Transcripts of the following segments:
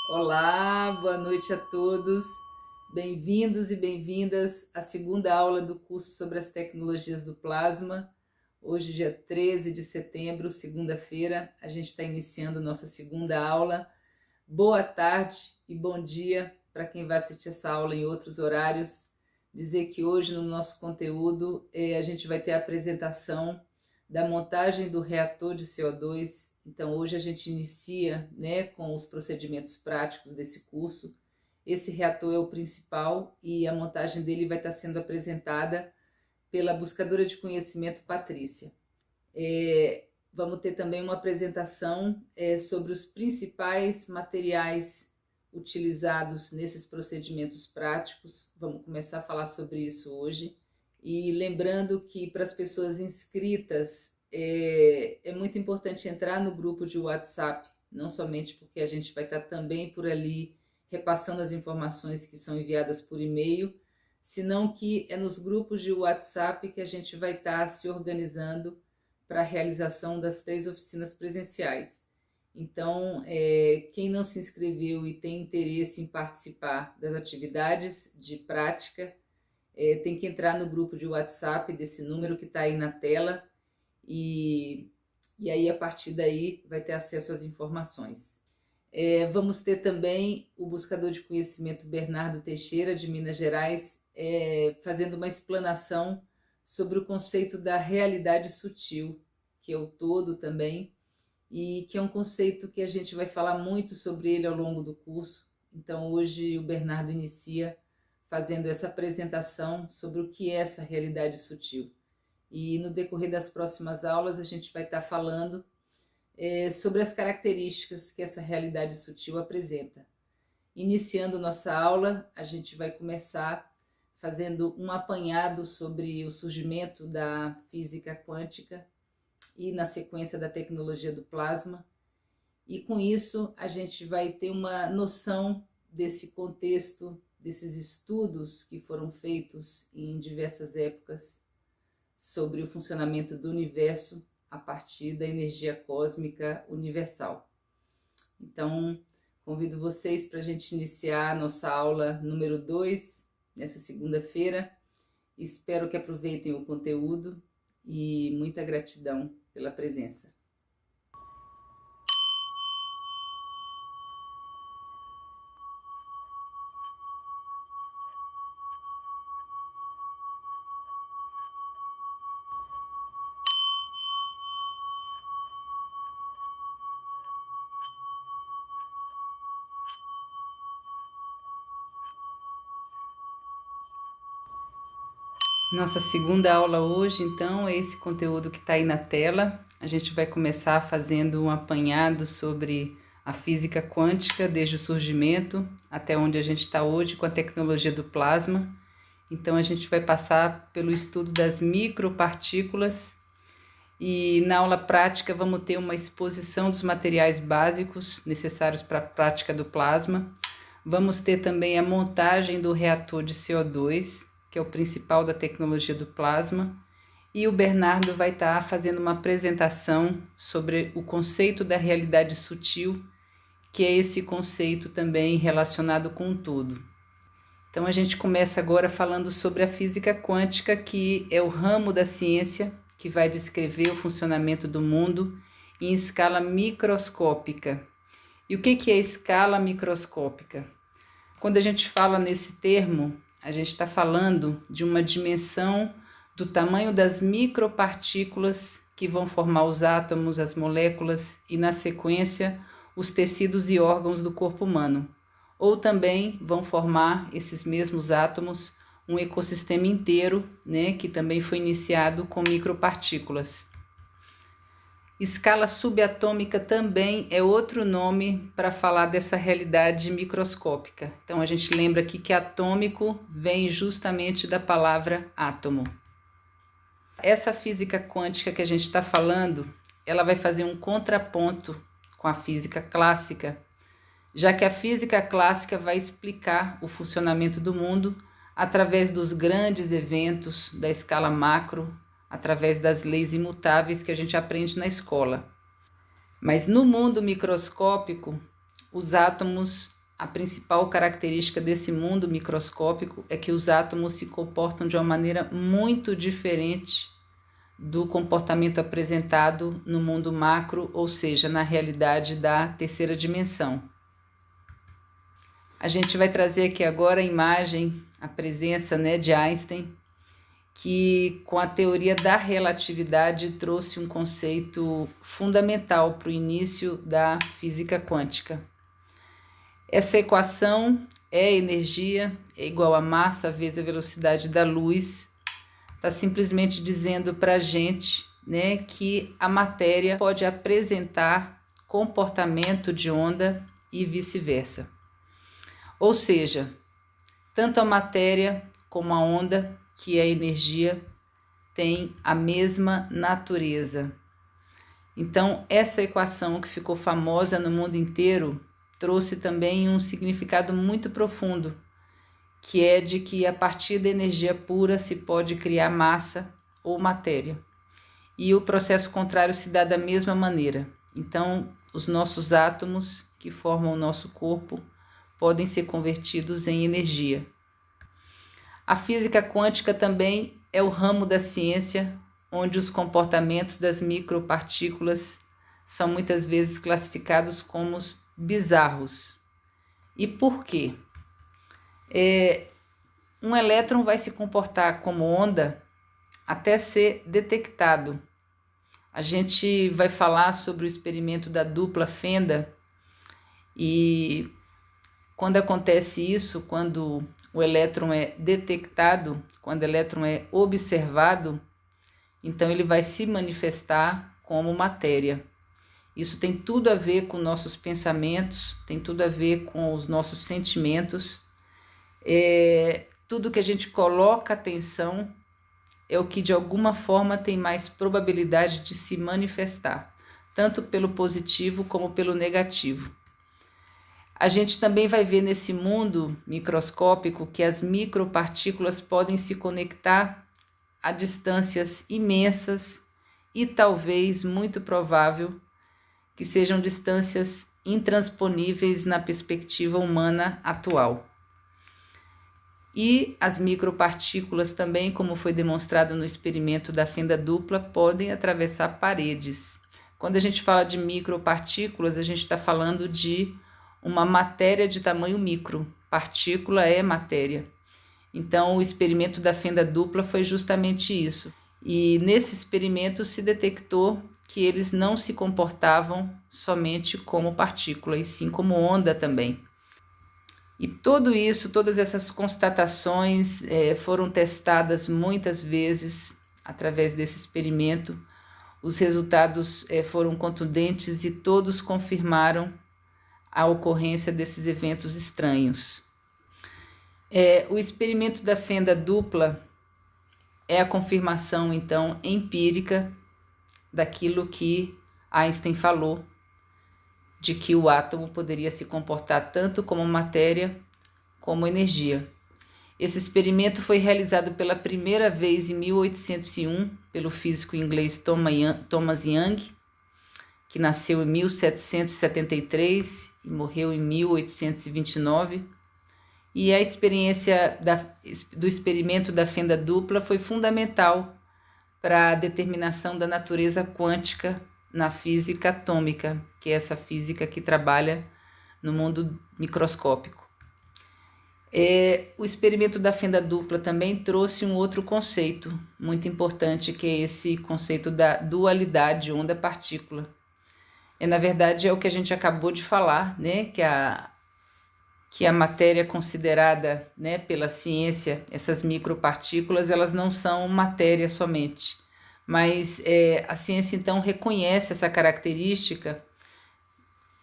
Olá, boa noite a todos. Bem-vindos e bem-vindas à segunda aula do curso sobre as tecnologias do plasma. Hoje, dia 13 de setembro, segunda-feira, a gente está iniciando nossa segunda aula. Boa tarde e bom dia para quem vai assistir essa aula em outros horários. Dizer que hoje no nosso conteúdo a gente vai ter a apresentação da montagem do reator de CO2. Então hoje a gente inicia, com os procedimentos práticos desse curso. Esse reator é o principal e a montagem dele vai estar sendo apresentada pela buscadora de conhecimento Patrícia. Vamos ter também uma apresentação sobre os principais materiais utilizados nesses procedimentos práticos. Vamos começar a falar sobre isso hoje. E lembrando que para as pessoas inscritas é muito importante entrar no grupo de WhatsApp, não somente porque a gente vai estar também por ali repassando as informações que são enviadas por e-mail, senão que é nos grupos de WhatsApp que a gente vai estar se organizando para a realização das 3 oficinas presenciais. Então, quem não se inscreveu e tem interesse em participar das atividades de prática, tem que entrar no grupo de WhatsApp desse número que está aí na tela e aí a partir daí vai ter acesso às informações. Vamos ter também o buscador de conhecimento Bernardo Teixeira, de Minas Gerais, fazendo uma explanação sobre o conceito da realidade sutil, que é o todo também, e que é um conceito que a gente vai falar muito sobre ele ao longo do curso. Então hoje o Bernardo inicia fazendo essa apresentação sobre o que é essa realidade sutil. E no decorrer das próximas aulas a gente vai estar falando sobre as características que essa realidade sutil apresenta. Iniciando nossa aula, a gente vai começar fazendo um apanhado sobre o surgimento da física quântica e na sequência da tecnologia do plasma. E com isso a gente vai ter uma noção desse contexto, desses estudos que foram feitos em diversas épocas sobre o funcionamento do universo a partir da energia cósmica universal. Então, convido vocês para a gente iniciar a nossa aula número 2, nessa segunda-feira. Espero que aproveitem o conteúdo e muita gratidão pela presença. Nossa segunda aula hoje, então, é esse conteúdo que está aí na tela. A gente vai começar fazendo um apanhado sobre a física quântica, desde o surgimento até onde a gente está hoje com a tecnologia do plasma. Então, a gente vai passar pelo estudo das micropartículas e na aula prática vamos ter uma exposição dos materiais básicos necessários para a prática do plasma. Vamos ter também a montagem do reator de CO2, que é o principal da tecnologia do plasma, e o Bernardo vai estar fazendo uma apresentação sobre o conceito da realidade sutil, que é esse conceito também relacionado com o todo. Então a gente começa agora falando sobre a física quântica, que é o ramo da ciência que vai descrever o funcionamento do mundo em escala microscópica. E o que é escala microscópica? Quando a gente fala nesse termo, a gente está falando de uma dimensão do tamanho das micropartículas que vão formar os átomos, as moléculas e, na sequência, os tecidos e órgãos do corpo humano. Ou também vão formar esses mesmos átomos um ecossistema inteiro, que também foi iniciado com micropartículas. Escala subatômica também é outro nome para falar dessa realidade microscópica. Então a gente lembra aqui que atômico vem justamente da palavra átomo. Essa física quântica que a gente está falando, ela vai fazer um contraponto com a física clássica, já que a física clássica vai explicar o funcionamento do mundo através dos grandes eventos da escala macro, através das leis imutáveis que a gente aprende na escola. Mas no mundo microscópico, os átomos a principal característica desse mundo microscópico é que os átomos se comportam de uma maneira muito diferente do comportamento apresentado no mundo macro, ou seja, na realidade da terceira dimensão. A gente vai trazer aqui agora a imagem, a presença, de Einstein, que com a teoria da relatividade trouxe um conceito fundamental para o início da física quântica. Essa equação é energia é igual a massa vezes a velocidade da luz. Está simplesmente dizendo para a gente, que a matéria pode apresentar comportamento de onda e vice-versa. Ou seja, tanto a matéria como a onda, que é a energia, tem a mesma natureza. Então, essa equação que ficou famosa no mundo inteiro trouxe também um significado muito profundo, que é de que a partir da energia pura se pode criar massa ou matéria. E o processo contrário se dá da mesma maneira. Então, os nossos átomos que formam o nosso corpo podem ser convertidos em energia. A física quântica também é o ramo da ciência onde os comportamentos das micropartículas são muitas vezes classificados como bizarros. E por quê? Um elétron vai se comportar como onda até ser detectado. A gente vai falar sobre o experimento da dupla fenda e quando acontece isso, quando o elétron é detectado, quando o elétron é observado, então ele vai se manifestar como matéria. Isso tem tudo a ver com nossos pensamentos, tem tudo a ver com os nossos sentimentos. Tudo que a gente coloca atenção é o que de alguma forma tem mais probabilidade de se manifestar, tanto pelo positivo como pelo negativo. A gente também vai ver nesse mundo microscópico que as micropartículas podem se conectar a distâncias imensas e talvez, muito provável, que sejam distâncias intransponíveis na perspectiva humana atual. E as micropartículas também, como foi demonstrado no experimento da fenda dupla, podem atravessar paredes. Quando a gente fala de micropartículas, a gente está falando de uma matéria de tamanho micro. Partícula é matéria. Então, o experimento da fenda dupla foi justamente isso. E nesse experimento se detectou que eles não se comportavam somente como partícula, e sim como onda também. E tudo isso, todas essas constatações foram testadas muitas vezes através desse experimento. Os resultados foram contundentes e todos confirmaram a ocorrência desses eventos estranhos. O experimento da fenda dupla é a confirmação, então, empírica daquilo que Einstein falou, de que o átomo poderia se comportar tanto como matéria como energia. Esse experimento foi realizado pela primeira vez em 1801 pelo físico inglês Thomas Young, que nasceu em 1773 e morreu em 1829. E a experiência do experimento da fenda dupla foi fundamental para a determinação da natureza quântica na física atômica, que é essa física que trabalha no mundo microscópico. O experimento da fenda dupla também trouxe um outro conceito muito importante, que é esse conceito da dualidade onda-partícula. Na verdade, é o que a gente acabou de falar, que a matéria considerada, pela ciência, essas micropartículas, elas não são matéria somente. Mas a ciência, então, reconhece essa característica,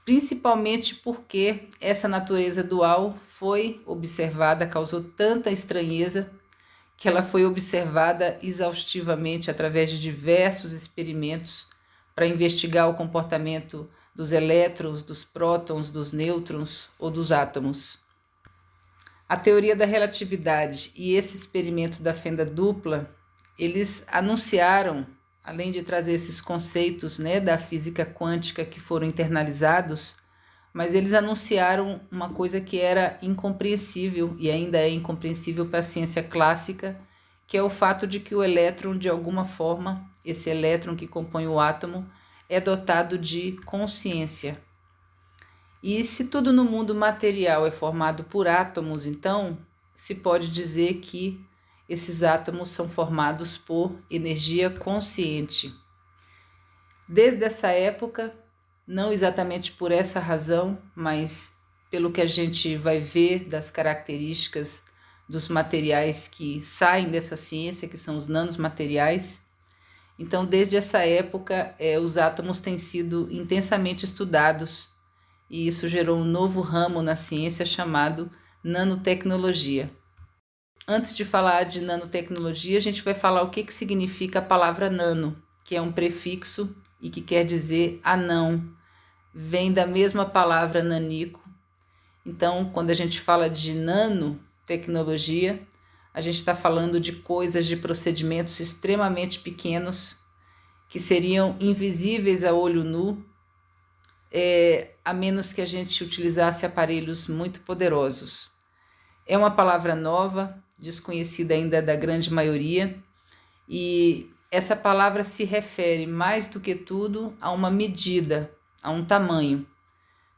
principalmente porque essa natureza dual foi observada, causou tanta estranheza, que ela foi observada exaustivamente através de diversos experimentos para investigar o comportamento dos elétrons, dos prótons, dos nêutrons ou dos átomos. A teoria da relatividade e esse experimento da fenda dupla, eles anunciaram, além de trazer esses conceitos da física quântica que foram internalizados, mas eles anunciaram uma coisa que era incompreensível e ainda é incompreensível para a ciência clássica, que é o fato de que o elétron, de alguma forma, esse elétron que compõe o átomo, é dotado de consciência. E se tudo no mundo material é formado por átomos, então se pode dizer que esses átomos são formados por energia consciente. Desde essa época, não exatamente por essa razão, mas pelo que a gente vai ver das características dos materiais que saem dessa ciência, que são os nanomateriais. Então, desde essa época, os átomos têm sido intensamente estudados e isso gerou um novo ramo na ciência chamado nanotecnologia. Antes de falar de nanotecnologia, a gente vai falar o que significa a palavra nano, que é um prefixo e que quer dizer anão. Vem da mesma palavra nanico. Então, quando a gente fala de nanotecnologia, a gente está falando de coisas, de procedimentos extremamente pequenos que seriam invisíveis a olho nu, a menos que a gente utilizasse aparelhos muito poderosos. É uma palavra nova, desconhecida ainda da grande maioria, e essa palavra se refere mais do que tudo a uma medida, a um tamanho.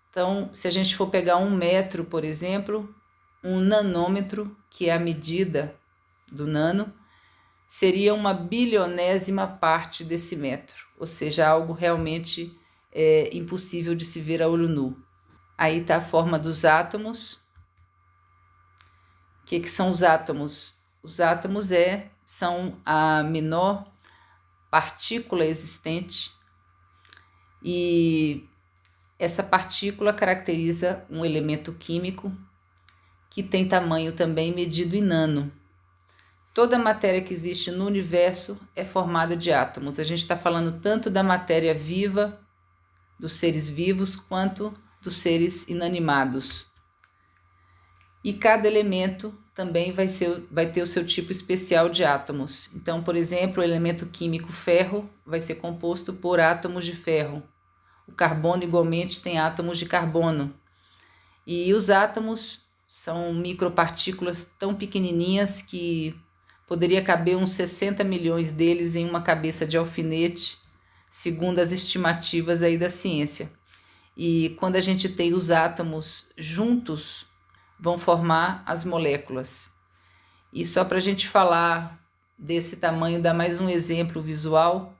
Então, se a gente for pegar 1 metro, por exemplo, um nanômetro, que é a medida do nano, seria uma bilionésima parte desse metro, ou seja, algo realmente impossível de se ver a olho nu. Aí está a forma dos átomos. O que são os átomos? Os átomos são a menor partícula existente e essa partícula caracteriza um elemento químico que tem tamanho também medido em nano. Toda a matéria que existe no universo é formada de átomos. A gente está falando tanto da matéria viva, dos seres vivos, quanto dos seres inanimados. E cada elemento também vai ter o seu tipo especial de átomos. Então, por exemplo, o elemento químico ferro vai ser composto por átomos de ferro. O carbono, igualmente, tem átomos de carbono. E os átomos são micropartículas tão pequenininhas que poderia caber uns 60 milhões deles em uma cabeça de alfinete, segundo as estimativas aí da ciência. E quando a gente tem os átomos juntos, vão formar as moléculas. E só para a gente falar desse tamanho, dar mais um exemplo visual,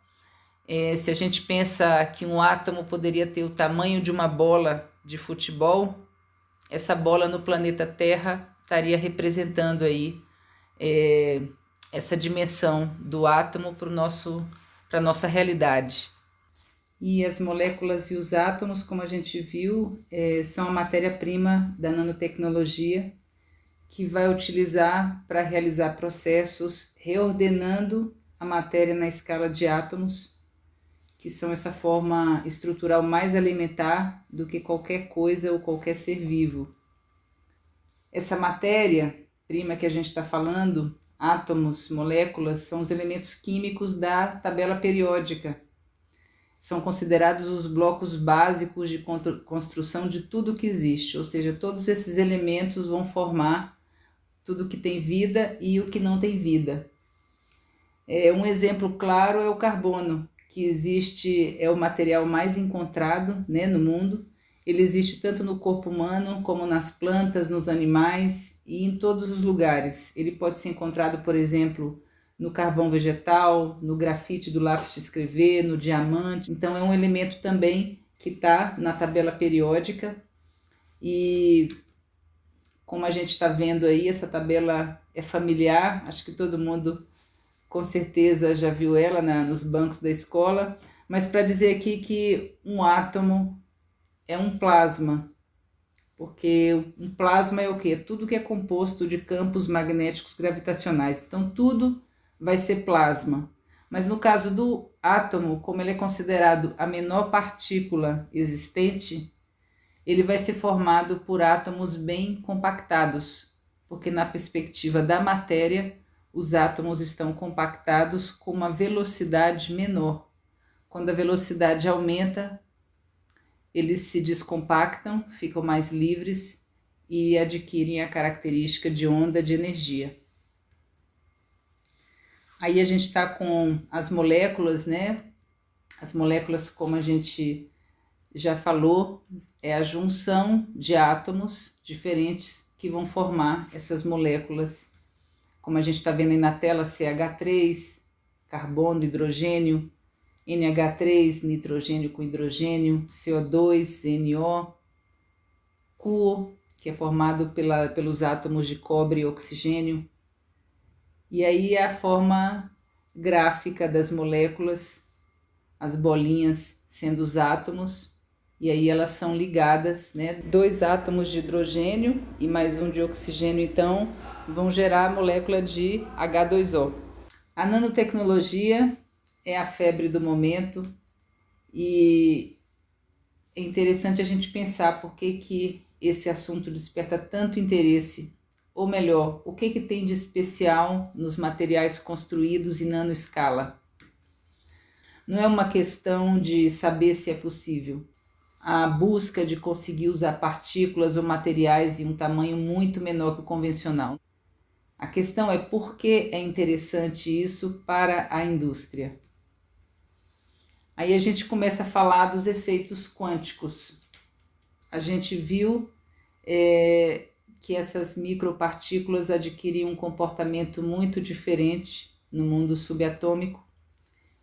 se a gente pensa que um átomo poderia ter o tamanho de uma bola de futebol, essa bola no planeta Terra estaria representando aí essa dimensão do átomo para a nossa realidade. E as moléculas e os átomos, como a gente viu, são a matéria-prima da nanotecnologia que vai utilizar para realizar processos reordenando a matéria na escala de átomos, que são essa forma estrutural mais elementar do que qualquer coisa ou qualquer ser vivo. Essa matéria-prima que a gente está falando, átomos, moléculas, são os elementos químicos da tabela periódica. São considerados os blocos básicos de construção de tudo que existe, ou seja, todos esses elementos vão formar tudo que tem vida e o que não tem vida. Um exemplo claro é o carbono, que é o material mais encontrado, né, no mundo. Ele existe tanto no corpo humano como nas plantas, nos animais e em todos os lugares. Ele pode ser encontrado, por exemplo, no carvão vegetal, no grafite do lápis de escrever, no diamante. Então é um elemento também que está na tabela periódica e como a gente está vendo aí, essa tabela é familiar, acho que todo mundo com certeza já viu ela nos bancos da escola, mas para dizer aqui que um átomo é um plasma, porque um plasma é o quê? Tudo que é composto de campos magnéticos gravitacionais, então tudo vai ser plasma. Mas no caso do átomo, como ele é considerado a menor partícula existente, ele vai ser formado por átomos bem compactados, porque na perspectiva da matéria, os átomos estão compactados com uma velocidade menor. Quando a velocidade aumenta, eles se descompactam, ficam mais livres e adquirem a característica de onda de energia. Aí a gente está com as moléculas, né? As moléculas, como a gente já falou, é a junção de átomos diferentes que vão formar essas moléculas. Como a gente está vendo aí na tela, CH3, carbono, hidrogênio, NH3, nitrogênio com hidrogênio, CO2, NO, CuO, que é formado pelos átomos de cobre e oxigênio. E aí a forma gráfica das moléculas, as bolinhas sendo os átomos, e aí elas são ligadas, né? 2 átomos de hidrogênio e mais um de oxigênio, então, vão gerar a molécula de H2O. A nanotecnologia é a febre do momento e é interessante a gente pensar por que esse assunto desperta tanto interesse, ou melhor, o que tem de especial nos materiais construídos em nanoescala. Não é uma questão de saber se é possível. A busca de conseguir usar partículas ou materiais em um tamanho muito menor que o convencional. A questão é por que é interessante isso para a indústria. Aí a gente começa a falar dos efeitos quânticos. A gente viu que essas micropartículas adquirem um comportamento muito diferente no mundo subatômico.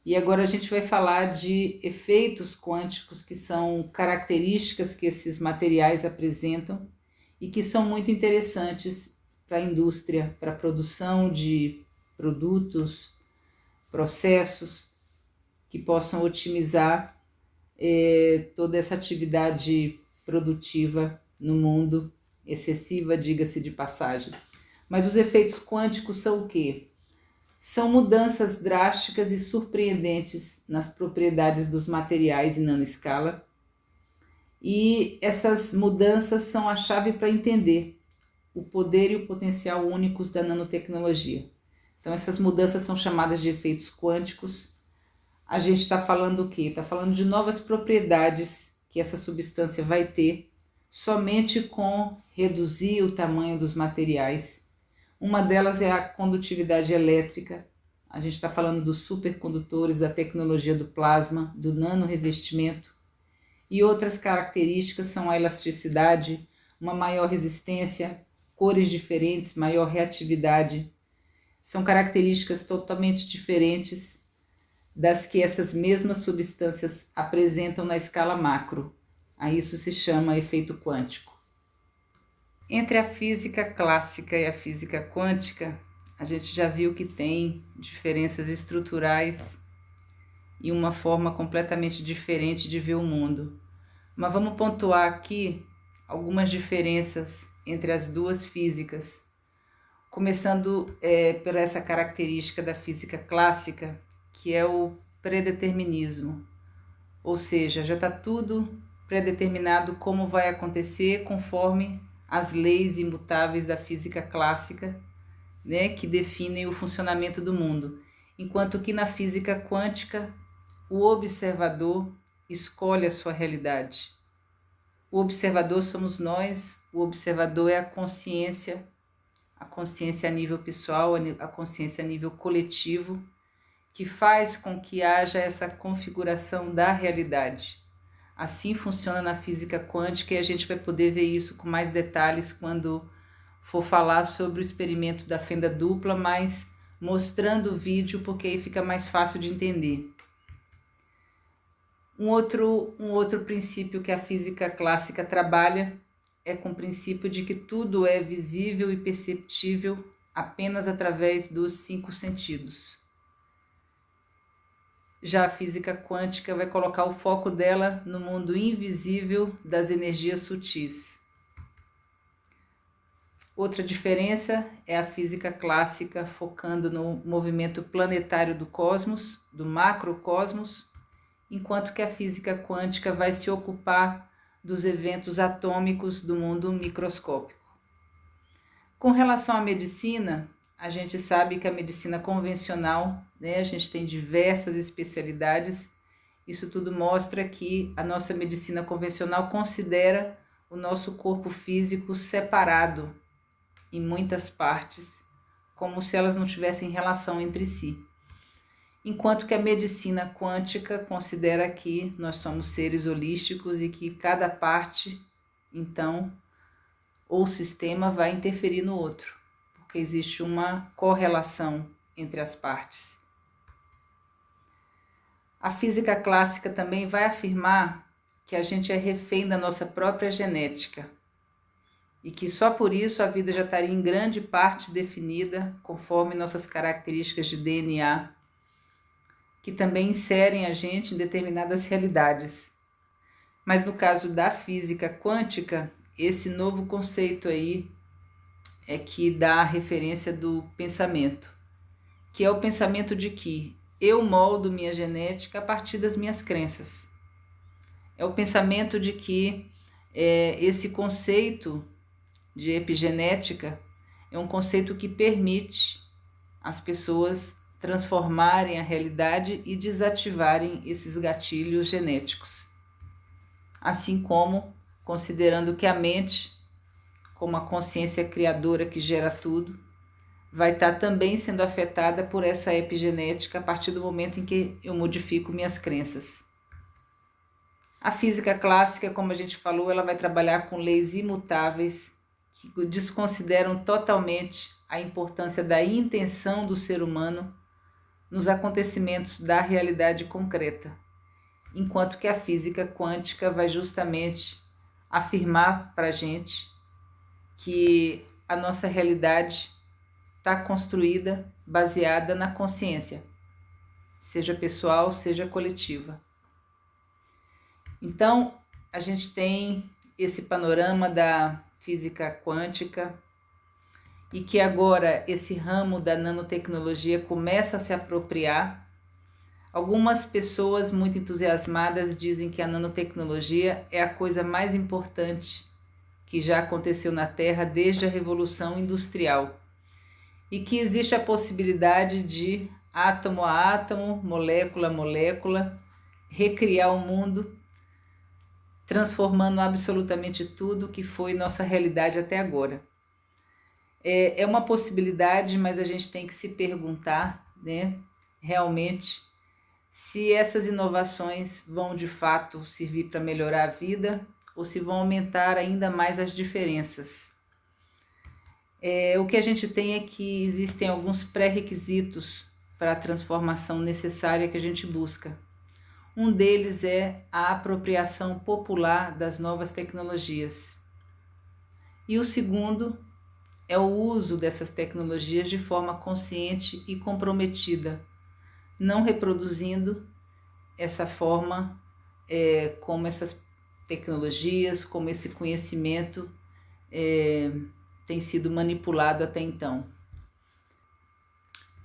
E agora a gente vai falar de efeitos quânticos, que são características que esses materiais apresentam e que são muito interessantes para a indústria, para a produção de produtos, processos que possam otimizar toda essa atividade produtiva no mundo, excessiva, diga-se de passagem. Mas os efeitos quânticos são o quê? São mudanças drásticas e surpreendentes nas propriedades dos materiais em nanoescala. E essas mudanças são a chave para entender o poder e o potencial únicos da nanotecnologia. Então, essas mudanças são chamadas de efeitos quânticos. A gente está falando o quê? Está falando de novas propriedades que essa substância vai ter somente com reduzir o tamanho dos materiais. Uma delas é a condutividade elétrica. A gente está falando dos supercondutores, da tecnologia do plasma, do nanorevestimento. E outras características são a elasticidade, uma maior resistência, cores diferentes, maior reatividade. São características totalmente diferentes das que essas mesmas substâncias apresentam na escala macro. A isso se chama efeito quântico. Entre a física clássica e a física quântica, a gente já viu que tem diferenças estruturais e uma forma completamente diferente de ver o mundo. Mas vamos pontuar aqui algumas diferenças entre as duas físicas, começando por essa característica da física clássica, que é o predeterminismo, ou seja, já está tudo predeterminado como vai acontecer conforme as leis imutáveis da física clássica, né, que definem o funcionamento do mundo. Enquanto que na física quântica, o observador escolhe a sua realidade. O observador somos nós, o observador é a consciência a nível pessoal, a consciência a nível coletivo, que faz com que haja essa configuração da realidade. Assim funciona na física quântica e a gente vai poder ver isso com mais detalhes quando for falar sobre o experimento da fenda dupla, mas mostrando o vídeo porque aí fica mais fácil de entender. Um outro princípio que a física clássica trabalha é com o princípio de que tudo é visível e perceptível apenas através dos 5 sentidos. Já a física quântica vai colocar o foco dela no mundo invisível das energias sutis. Outra diferença é a física clássica focando no movimento planetário do cosmos, do macrocosmos, enquanto que a física quântica vai se ocupar dos eventos atômicos do mundo microscópico. Com relação à medicina, a gente sabe que a medicina convencional, né, a gente tem diversas especialidades Isso tudo mostra que a nossa medicina convencional considera o nosso corpo físico separado em muitas partes, como se elas não tivessem relação entre si. Enquanto que a medicina quântica considera que nós somos seres holísticos e que cada parte, então, ou sistema vai interferir no outro, porque existe uma correlação entre as partes. A física clássica também vai afirmar que a gente é refém da nossa própria genética e que só por isso a vida já estaria em grande parte definida conforme nossas características de DNA, que também inserem a gente em determinadas realidades. Mas no caso da física quântica, esse novo conceito aí é que dá a referência do pensamento, que é o pensamento de que eu moldo minha genética a partir das minhas crenças. É o pensamento de que esse conceito de epigenética é um conceito que permite as pessoas transformarem a realidade e desativarem esses gatilhos genéticos. Assim como considerando que a mente, como a consciência criadora que gera tudo, vai estar também sendo afetada por essa epigenética a partir do momento em que eu modifico minhas crenças. A física clássica, como a gente falou, ela vai trabalhar com leis imutáveis que desconsideram totalmente a importância da intenção do ser humano nos acontecimentos da realidade concreta, enquanto que a física quântica vai justamente afirmar para a gente que a nossa realidade está construída, baseada na consciência, seja pessoal, seja coletiva. Então, a gente tem esse panorama da física quântica e que agora esse ramo da nanotecnologia começa a se apropriar. Algumas pessoas muito entusiasmadas dizem que a nanotecnologia é a coisa mais importante que já aconteceu na Terra desde a Revolução Industrial e que existe a possibilidade de átomo a átomo, molécula a molécula, recriar o mundo, transformando absolutamente tudo que foi nossa realidade até agora. É uma possibilidade, mas a gente tem que se perguntar, né, realmente, se essas inovações vão de fato servir para melhorar a vida ou se vão aumentar ainda mais as diferenças. O que a gente tem é que existem alguns pré-requisitos para a transformação necessária que a gente busca. Um deles é a apropriação popular das novas tecnologias. E o segundo é o uso dessas tecnologias de forma consciente e comprometida, não reproduzindo essa forma como essas tecnologias, como esse conhecimento tem sido manipulado até então.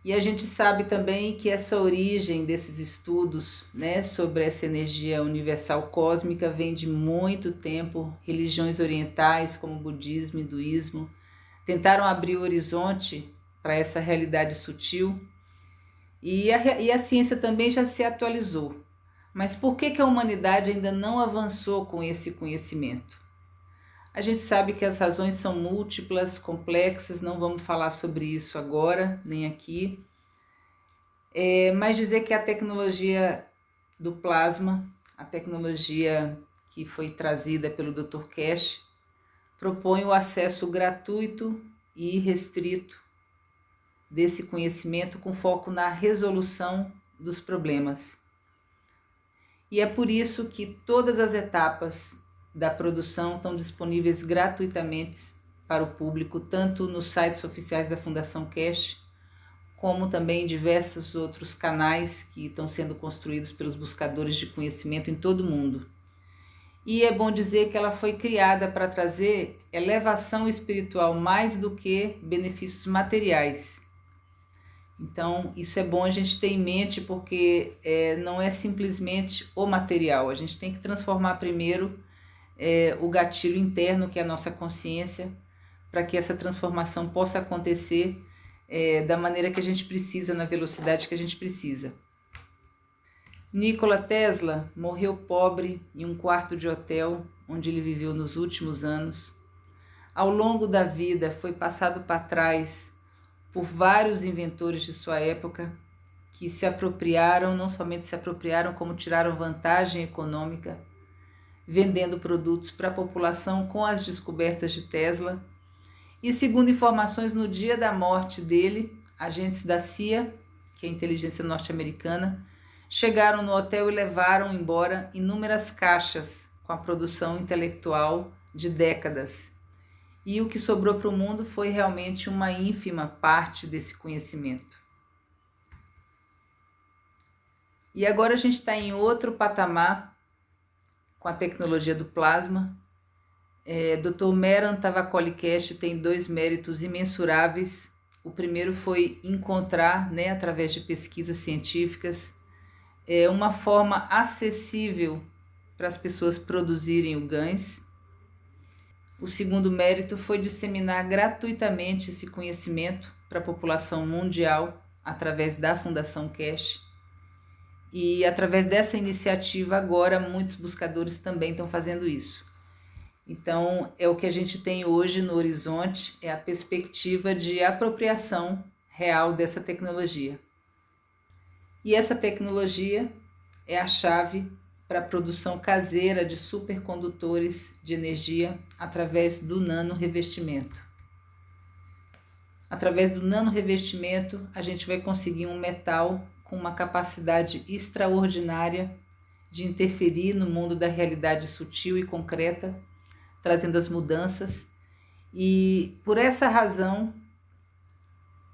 E a gente sabe também que essa origem desses estudos, né, sobre essa energia universal cósmica vem de muito tempo. Religiões orientais como o budismo e o hinduísmo tentaram abrir o horizonte para essa realidade sutil e a ciência também já se atualizou. Mas por que a humanidade ainda não avançou com esse conhecimento? A gente sabe que as razões são múltiplas, complexas, não vamos falar sobre isso agora, nem aqui. Mas dizer que a tecnologia do plasma, a tecnologia que foi trazida pelo Dr. Kesh, propõe o acesso gratuito e irrestrito desse conhecimento com foco na resolução dos problemas. E é por isso que todas as etapas da produção estão disponíveis gratuitamente para o público, tanto nos sites oficiais da Fundação Kesh, como também em diversos outros canais que estão sendo construídos pelos buscadores de conhecimento em todo o mundo. E é bom dizer que ela foi criada para trazer elevação espiritual mais do que benefícios materiais. Então, isso é bom a gente ter em mente, porque não é simplesmente o material. A gente tem que transformar primeiro o gatilho interno, que é a nossa consciência, para que essa transformação possa acontecer da maneira que a gente precisa, na velocidade que a gente precisa. Nikola Tesla morreu pobre em um quarto de hotel onde ele viveu nos últimos anos. Ao longo da vida foi passado para trás por vários inventores de sua época que se apropriaram, não somente se apropriaram, como tiraram vantagem econômica, vendendo produtos para a população com as descobertas de Tesla. E segundo informações, no dia da morte dele, agentes da CIA, que é a inteligência norte-americana, chegaram no hotel e levaram embora inúmeras caixas com a produção intelectual de décadas. E o que sobrou para o mundo foi realmente uma ínfima parte desse conhecimento. E agora a gente está em outro patamar com a tecnologia do plasma. Dr. Meran Tavakoli-Cash tem 2 méritos imensuráveis. O primeiro foi encontrar, através de pesquisas científicas, uma forma acessível para as pessoas produzirem o GANs. O segundo mérito foi disseminar gratuitamente esse conhecimento para a população mundial através da Fundação Cash. E através dessa iniciativa agora muitos buscadores também estão fazendo isso. Então é o que a gente tem hoje no horizonte, é a perspectiva de apropriação real dessa tecnologia. E essa tecnologia é a chave para a produção caseira de supercondutores de energia através do nanorevestimento. Através do nanorevestimento, a gente vai conseguir um metal com uma capacidade extraordinária de interferir no mundo da realidade sutil e concreta, trazendo as mudanças. E por essa razão,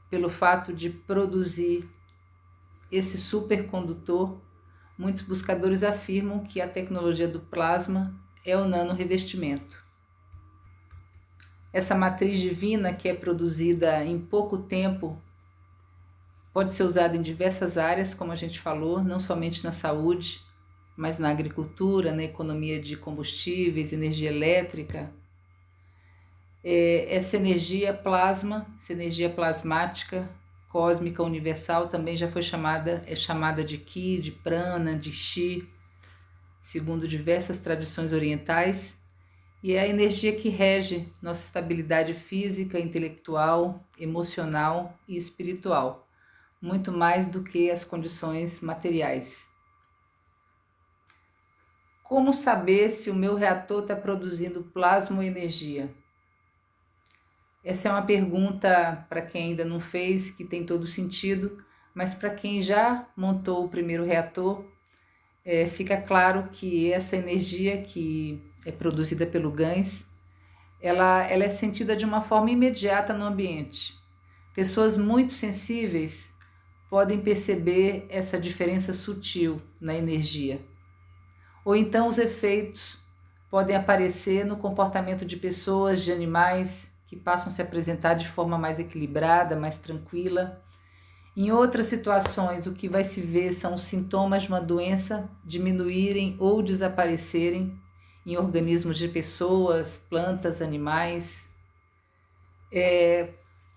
pelo fato de produzir esse supercondutor, muitos buscadores afirmam que a tecnologia do plasma é o nanorevestimento. Essa matriz divina, que é produzida em pouco tempo, pode ser usada em diversas áreas, como a gente falou, não somente na saúde, mas na agricultura, na economia de combustíveis, energia elétrica. Essa energia plasma, essa energia plasmática, cósmica universal, também já foi chamada de Ki, de Prana, de Chi, segundo diversas tradições orientais, e é a energia que rege nossa estabilidade física, intelectual, emocional e espiritual, muito mais do que as condições materiais. Como saber se o meu reator está produzindo plasma ou energia? Essa é uma pergunta para quem ainda não fez, que tem todo sentido, mas para quem já montou o primeiro reator, fica claro que essa energia que é produzida pelo GANs, ela é sentida de uma forma imediata no ambiente. Pessoas muito sensíveis podem perceber essa diferença sutil na energia. Ou então os efeitos podem aparecer no comportamento de pessoas, de animais, que passam a se apresentar de forma mais equilibrada, mais tranquila. Em outras situações, o que vai se ver são os sintomas de uma doença diminuírem ou desaparecerem em organismos de pessoas, plantas, animais.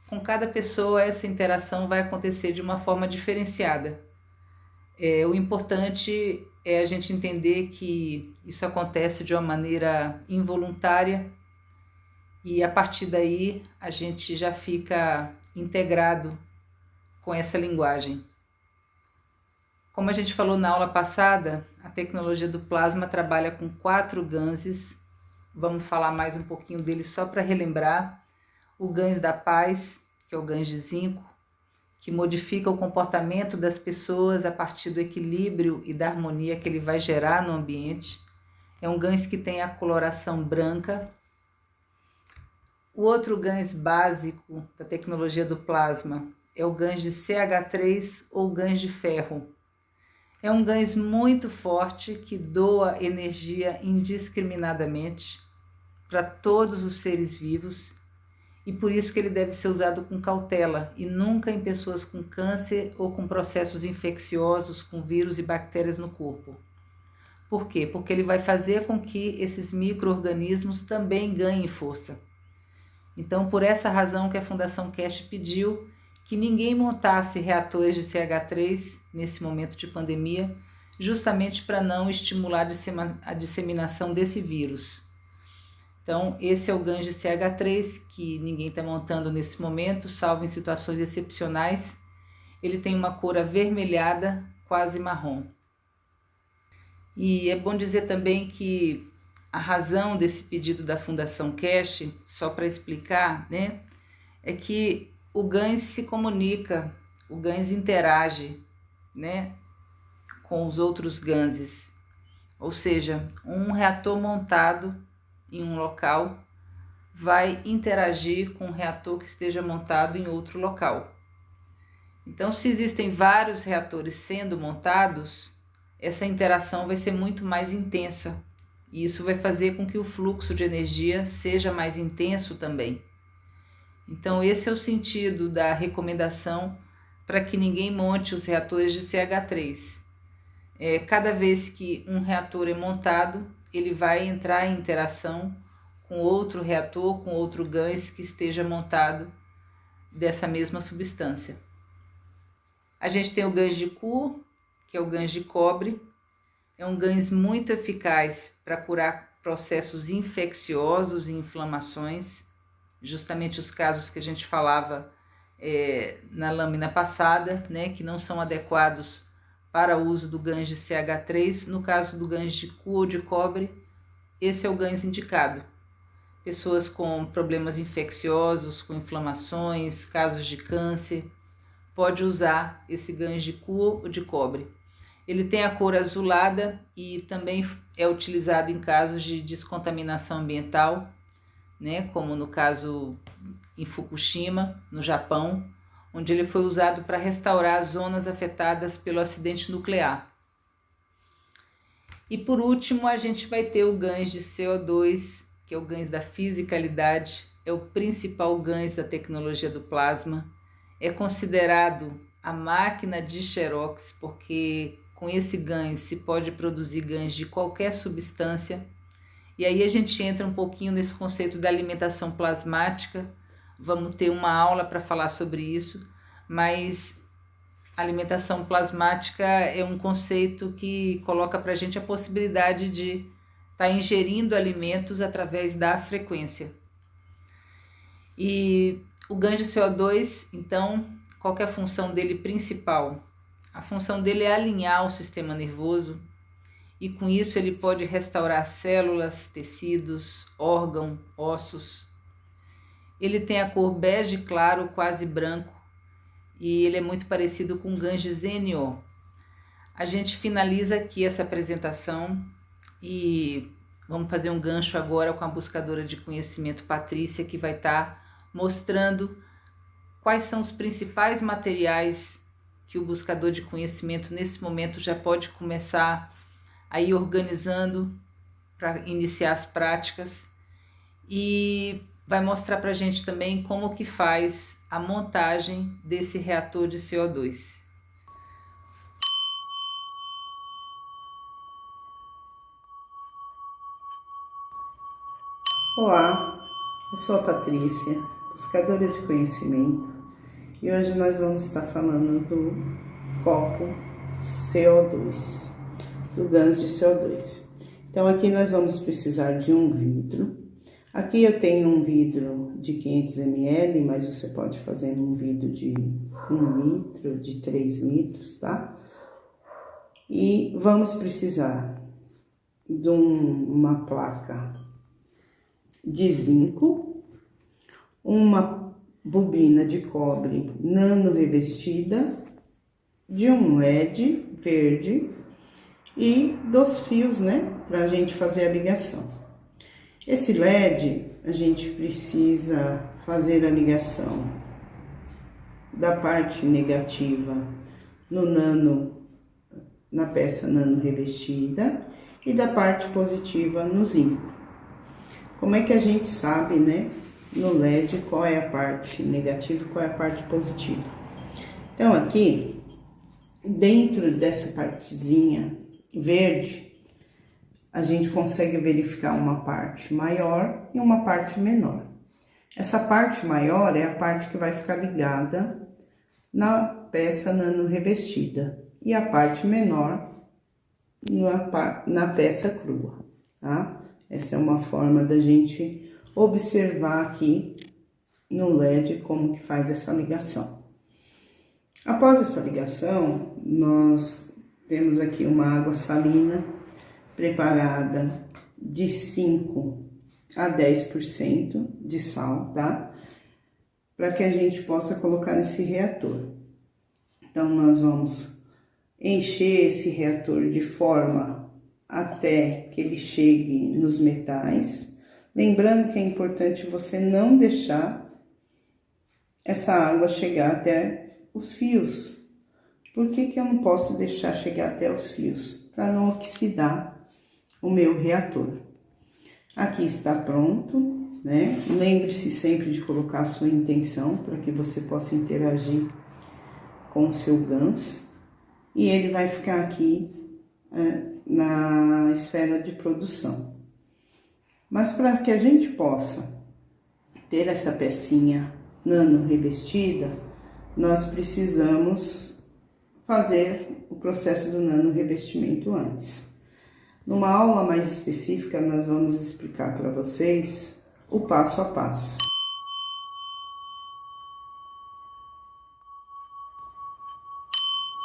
Com cada pessoa, essa interação vai acontecer de uma forma diferenciada. O importante é a gente entender que isso acontece de uma maneira involuntária e a partir daí a gente já fica integrado com essa linguagem. Como a gente falou na aula passada, a tecnologia do plasma trabalha com 4 GANs. Vamos falar mais um pouquinho dele só para relembrar. O GANs da paz, que é o GANs de zinco, que modifica o comportamento das pessoas a partir do equilíbrio e da harmonia que ele vai gerar no ambiente. É um GANs que tem a coloração branca. O outro GANs básico da tecnologia do plasma é o GANs de CH3 ou GANs de ferro. É um GANs muito forte que doa energia indiscriminadamente para todos os seres vivos e por isso que ele deve ser usado com cautela e nunca em pessoas com câncer ou com processos infecciosos com vírus e bactérias no corpo. Por quê? Porque ele vai fazer com que esses micro-organismos também ganhem força. Então, por essa razão que a Fundação Cash pediu que ninguém montasse reatores de CH3 nesse momento de pandemia, justamente para não estimular a disseminação desse vírus. Então, esse é o GANs de CH3, que ninguém está montando nesse momento, salvo em situações excepcionais. Ele tem uma cor avermelhada, quase marrom. E é bom dizer também que a razão desse pedido da Fundação Cash, só para explicar, né, é que o GANs se comunica, o GANs interage, né, com os outros GANSes. Ou seja, um reator montado em um local vai interagir com um reator que esteja montado em outro local. Então, se existem vários reatores sendo montados, essa interação vai ser muito mais intensa. E isso vai fazer com que o fluxo de energia seja mais intenso também. Então, esse é o sentido da recomendação para que ninguém monte os reatores de CH3. Cada vez que um reator é montado, ele vai entrar em interação com outro reator, com outro GANs que esteja montado dessa mesma substância. A gente tem o GANs de Cu, que é o GANs de cobre. É um GANs muito eficaz para curar processos infecciosos e inflamações, justamente os casos que a gente falava na lâmina passada, né, que não são adequados para o uso do GANs de CH3. No caso do GANs de Cu ou de cobre, esse é o GANs indicado. Pessoas com problemas infecciosos, com inflamações, casos de câncer, pode usar esse GANs de Cu ou de cobre. Ele tem a cor azulada e também é utilizado em casos de descontaminação ambiental, né, como no caso em Fukushima, no Japão, onde ele foi usado para restaurar as zonas afetadas pelo acidente nuclear. E por último, a gente vai ter o GANs de CO2, que é o GANs da fisicalidade, é o principal GANs da tecnologia do plasma. É considerado a máquina de Xerox, porque com esse GANs se pode produzir GANs de qualquer substância. E aí a gente entra um pouquinho nesse conceito da alimentação plasmática. Vamos ter uma aula para falar sobre isso, mas a alimentação plasmática é um conceito que coloca para a gente a possibilidade de estar ingerindo alimentos através da frequência. E o GANs de CO2, então, qual que é a função dele principal? A função dele é alinhar o sistema nervoso e com isso ele pode restaurar células, tecidos, órgãos, ossos. Ele tem a cor bege claro, quase branco, e ele é muito parecido com o GANs de ZNO. A gente finaliza aqui essa apresentação e vamos fazer um gancho agora com a buscadora de conhecimento Patrícia, que vai estar mostrando quais são os principais materiais que o buscador de conhecimento nesse momento já pode começar a ir organizando para iniciar as práticas, e vai mostrar para a gente também como que faz a montagem desse reator de CO2. Olá, eu sou a Patrícia, buscadora de conhecimento, e hoje nós vamos estar falando do copo CO2, do GANs de CO2. Então aqui nós vamos precisar de um vidro. Aqui eu tenho um vidro de 500 ml, mas você pode fazer num vidro de 1 litro, de 3 litros, tá? E vamos precisar de uma placa de zinco, uma bobina de cobre nano revestida, de um LED verde e dos fios, né, para a gente fazer a ligação. Esse LED, a gente precisa fazer a ligação da parte negativa na peça nano revestida e da parte positiva no zinco. Como é que a gente sabe, né, no LED qual é a parte negativa e qual é a parte positiva? Então aqui, dentro dessa partezinha verde, a gente consegue verificar uma parte maior e uma parte menor. Essa parte maior é a parte que vai ficar ligada na peça nano revestida, e a parte menor na peça crua, tá? Essa é uma forma da gente observar aqui no LED como que faz essa ligação. Após essa ligação, nós temos aqui uma água salina preparada de 5 a 10% de sal, tá? Para que a gente possa colocar nesse reator. Então, nós vamos encher esse reator de forma até que ele chegue nos metais. Lembrando que é importante você não deixar essa água chegar até os fios. Por que que eu não posso deixar chegar até os fios? Para não oxidar o meu reator. Aqui está pronto, né? Lembre-se sempre de colocar a sua intenção para que você possa interagir com o seu GANS. E ele vai ficar aqui na esfera de produção. Mas para que a gente possa ter essa pecinha nano revestida, nós precisamos fazer o processo do nano revestimento antes. Numa aula mais específica, nós vamos explicar para vocês o passo a passo.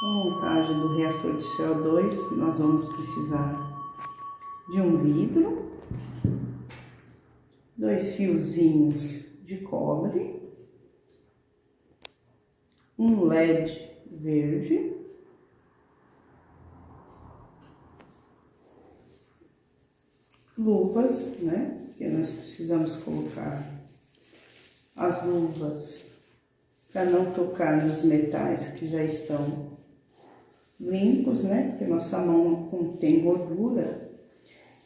A montagem do reator de CO2, nós vamos precisar de um vidro, 2 fiozinhos de cobre, um LED verde, luvas, né? Porque nós precisamos colocar as luvas para não tocar nos metais que já estão limpos, né? Porque nossa mão contém gordura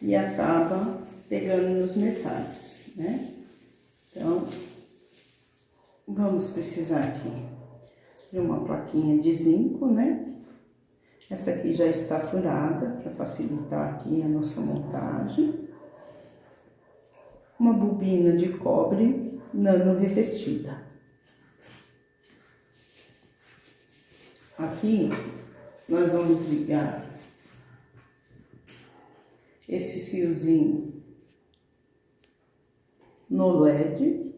e acaba pegando nos metais, né? Então, vamos precisar aqui de uma plaquinha de zinco, né? Essa aqui já está furada para facilitar aqui a nossa montagem. Uma bobina de cobre nano revestida. Aqui nós vamos ligar esse fiozinho no LED,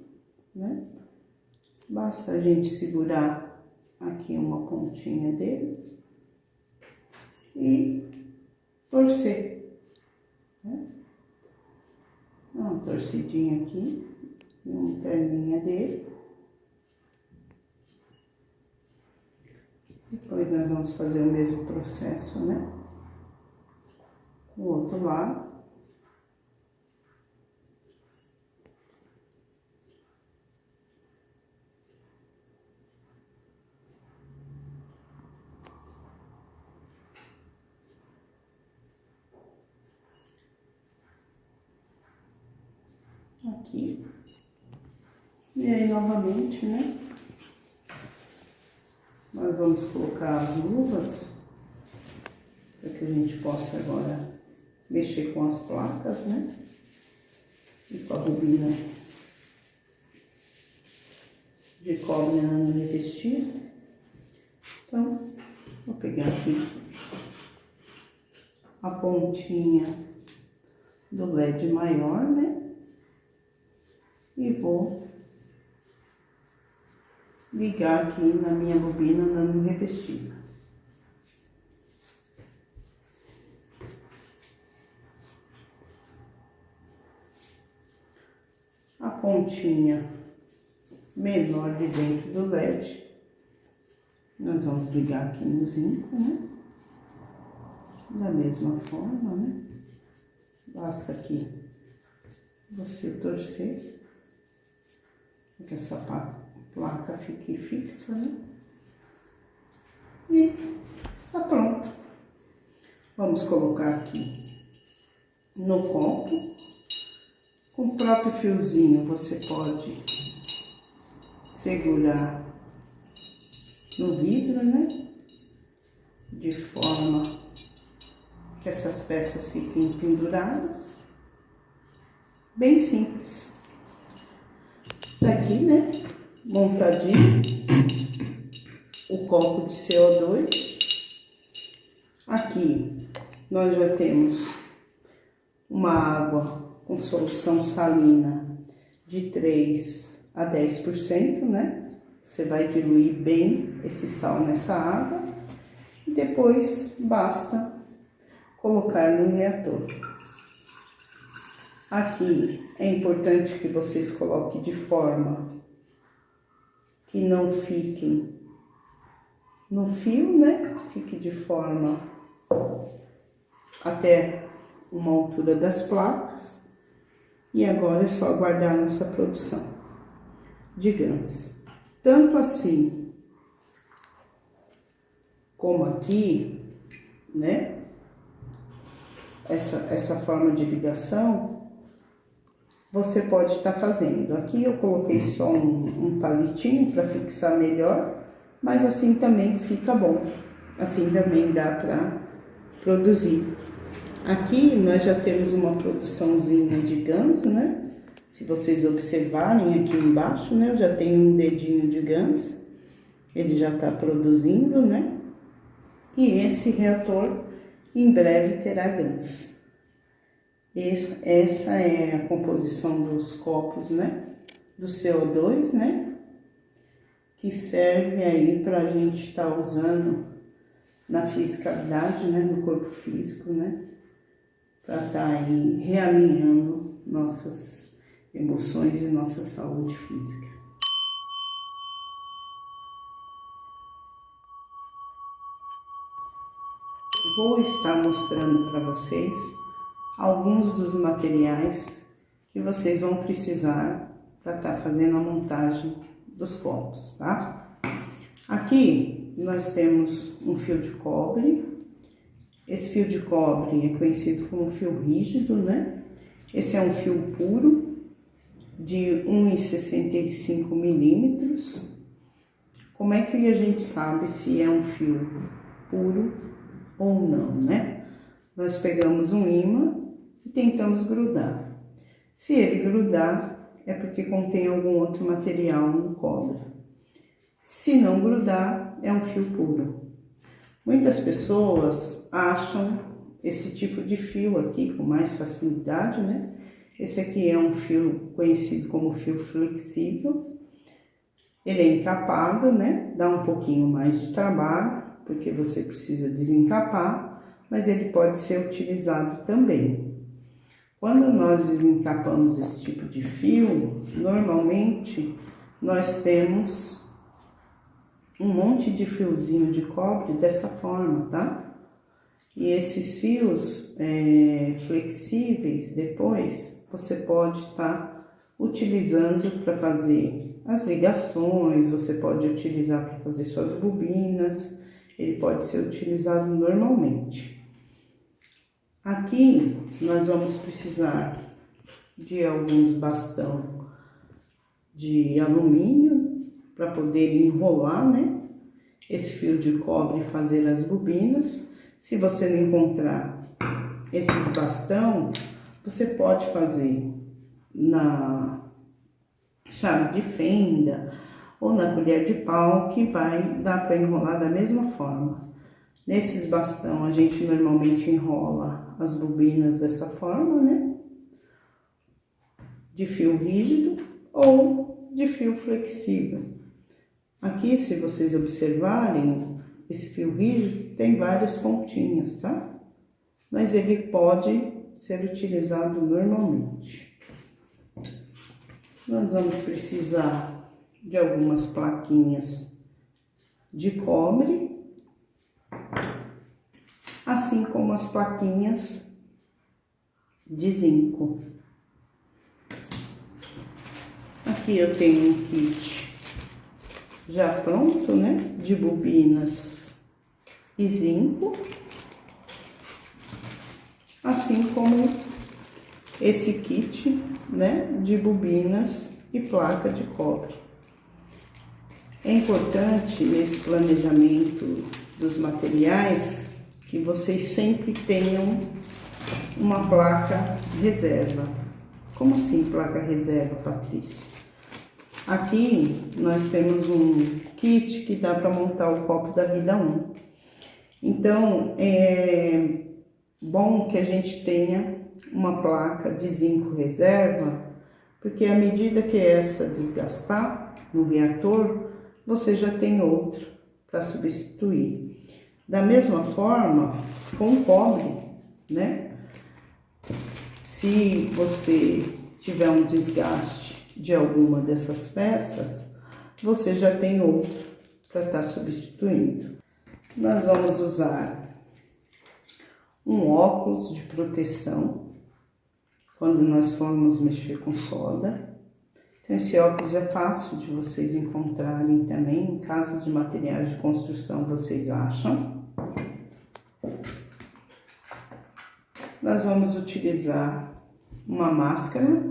né? Basta a gente segurar aqui uma pontinha dele e torcer, né? Uma torcidinha aqui, uma perninha dele. Depois nós vamos fazer o mesmo processo, né? O outro lado. Aqui. E aí, novamente, né? Nós vamos colocar as luvas para que a gente possa agora mexer com as placas, né? E com a bobina de cobre nano revestido. Então, vou pegar aqui a pontinha do LED maior, né? E vou ligar aqui na minha bobina nano revestida. A pontinha menor de dentro do LED, nós vamos ligar aqui no zinco, né? Da mesma forma, né? Basta aqui você torcer para que essa placa fique fixa, né? E está pronto. Vamos colocar aqui no copo. Com o próprio fiozinho você pode segurar no vidro, né? De forma que essas peças fiquem penduradas. Bem simples. Tá aqui, né? Montadinho o copo de CO2. Aqui nós já temos uma água com solução salina de 3 a 10%, né? Você vai diluir bem esse sal nessa água e depois basta colocar no reator. Aqui é importante que vocês coloquem de forma que não fiquem no fio, né? Fique de forma até uma altura das placas. E agora é só aguardar a nossa produção de Guns. Tanto assim como aqui, né? Essa forma de ligação, você pode estar fazendo. Aqui eu coloquei só um palitinho para fixar melhor, mas assim também fica bom. Assim também dá para produzir. Aqui nós já temos uma produçãozinha de Guns, né? Se vocês observarem aqui embaixo, né? Eu já tenho um dedinho de Guns. Ele já está produzindo, né? E esse reator em breve terá Guns. Essa é a composição dos copos, né? Do CO2, né? Que serve aí para a gente estar usando na fisicalidade, né? No corpo físico, né? Para estar aí realinhando nossas emoções e nossa saúde física. Vou estar mostrando para vocês alguns dos materiais que vocês vão precisar para estar fazendo a montagem dos copos, tá? Aqui nós temos um fio de cobre. Esse fio de cobre é conhecido como fio rígido, né? Esse é um fio puro de 1,65 milímetros. Como é que a gente sabe se é um fio puro ou não, né? Nós pegamos um ímã e tentamos grudar. Se ele grudar, é porque contém algum outro material no cobre. Se não grudar, é um fio puro. Muitas pessoas acham esse tipo de fio aqui com mais facilidade, né? Esse aqui é um fio conhecido como fio flexível. Ele é encapado, né? Dá um pouquinho mais de trabalho, porque você precisa desencapar, mas ele pode ser utilizado também. Quando nós desencapamos esse tipo de fio, normalmente nós temos um monte de fiozinho de cobre dessa forma, tá? E esses fios flexíveis, depois, você pode estar utilizando para fazer as ligações, você pode utilizar para fazer suas bobinas, ele pode ser utilizado normalmente. Aqui nós vamos precisar de alguns bastão de alumínio para poder enrolar, né? Esse fio de cobre e fazer as bobinas. Se você não encontrar esses bastão, você pode fazer na chave de fenda ou na colher de pau, que vai dar para enrolar da mesma forma. Nesses bastão a gente normalmente enrola as bobinas dessa forma, né? De fio rígido ou de fio flexível. Aqui, se vocês observarem, esse fio rígido tem várias pontinhas, tá? Mas ele pode ser utilizado normalmente. Nós vamos precisar de algumas plaquinhas de cobre, assim como as plaquinhas de zinco. Aqui eu tenho um kit já pronto, né, de bobinas e zinco, assim como esse kit, né, de bobinas e placa de cobre. É importante nesse planejamento dos materiais que vocês sempre tenham uma placa reserva. Como assim placa reserva, Patrícia? Aqui nós temos um kit que dá para montar o copo da vida 1. Então, bom que a gente tenha uma placa de zinco reserva, porque à medida que essa desgastar no reator, você já tem outro para substituir. Da mesma forma, com o cobre, né? Se você tiver um desgaste de alguma dessas peças, você já tem outro para estar substituindo. Nós vamos usar um óculos de proteção quando nós formos mexer com solda. Então, esse óculos é fácil de vocês encontrarem também, em casas de materiais de construção vocês acham. Nós vamos utilizar uma máscara.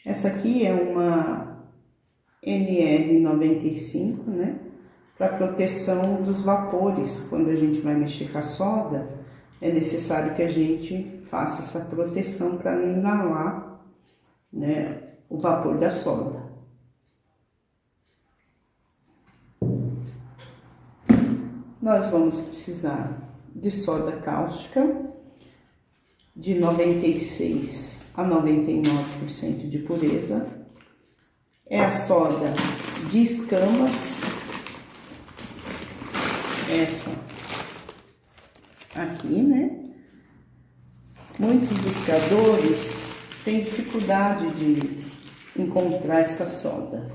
Essa aqui é uma NR95, né? Para proteção dos vapores. Quando a gente vai mexer com a solda, é necessário que a gente faça essa proteção para não inalar, né, o vapor da solda. Nós vamos precisar de soda cáustica de 96 a 99% de pureza. É a soda de escamas, essa aqui, né? Muitos buscadores têm dificuldade de encontrar essa soda,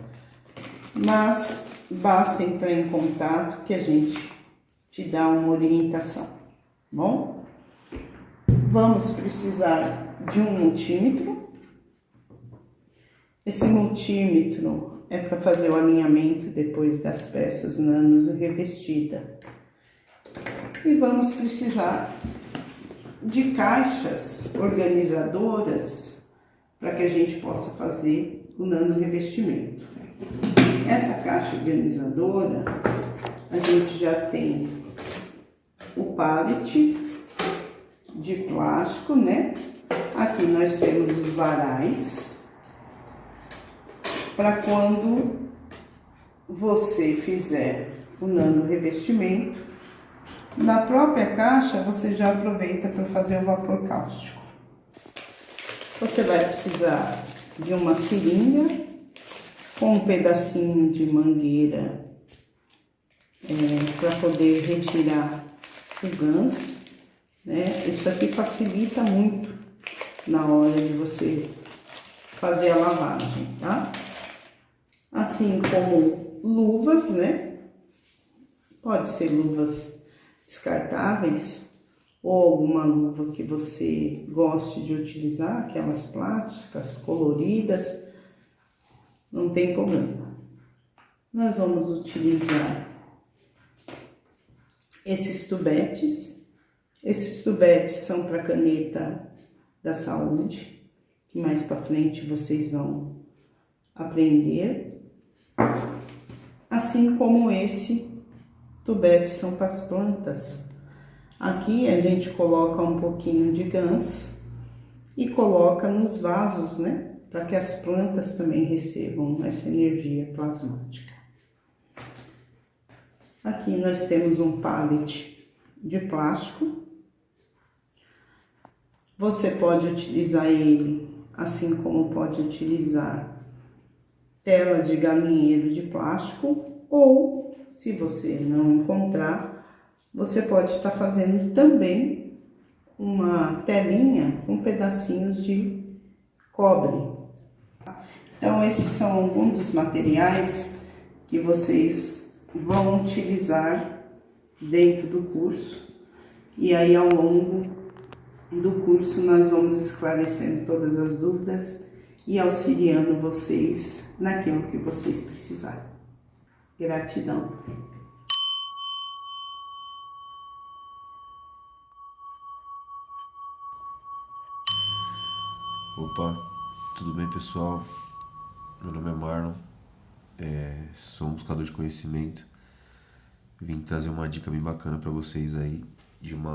mas basta entrar em contato que a gente te dá uma orientação, bom? Vamos precisar de um multímetro. Esse multímetro é para fazer o alinhamento depois das peças nano revestidas. E vamos precisar de caixas organizadoras para que a gente possa fazer o nano revestimento. Essa caixa organizadora, a gente já tem o pallet de plástico, né? Aqui nós temos os varais para quando você fizer o nano revestimento, na própria caixa você já aproveita para fazer o vapor cáustico. Você vai precisar de uma seringa com um pedacinho de mangueira para poder retirar o gans, né? Isso aqui facilita muito na hora de você fazer a lavagem, tá? Assim como luvas, né? Pode ser luvas descartáveis ou alguma luva que você goste de utilizar, aquelas plásticas coloridas, não tem problema. Nós vamos utilizar esses tubetes. Esses tubetes são para caneta da saúde, que mais para frente vocês vão aprender. Assim como esse tubete são para as plantas. Aqui a gente coloca um pouquinho de gans e coloca nos vasos, né? Para que as plantas também recebam essa energia plasmática. Aqui nós temos um pallet de plástico. Você pode utilizar ele, assim como pode utilizar telas de galinheiro de plástico, ou, se você não encontrar, você pode estar fazendo também uma telinha com pedacinhos de cobre. Então, esses são alguns dos materiais que vocês vão utilizar dentro do curso. E aí, ao longo do curso, nós vamos esclarecendo todas as dúvidas e auxiliando vocês naquilo que vocês precisarem. Gratidão. Opa, tudo bem, pessoal? Meu nome é Marlon, sou um buscador de conhecimento. Vim trazer uma dica bem bacana para vocês aí de um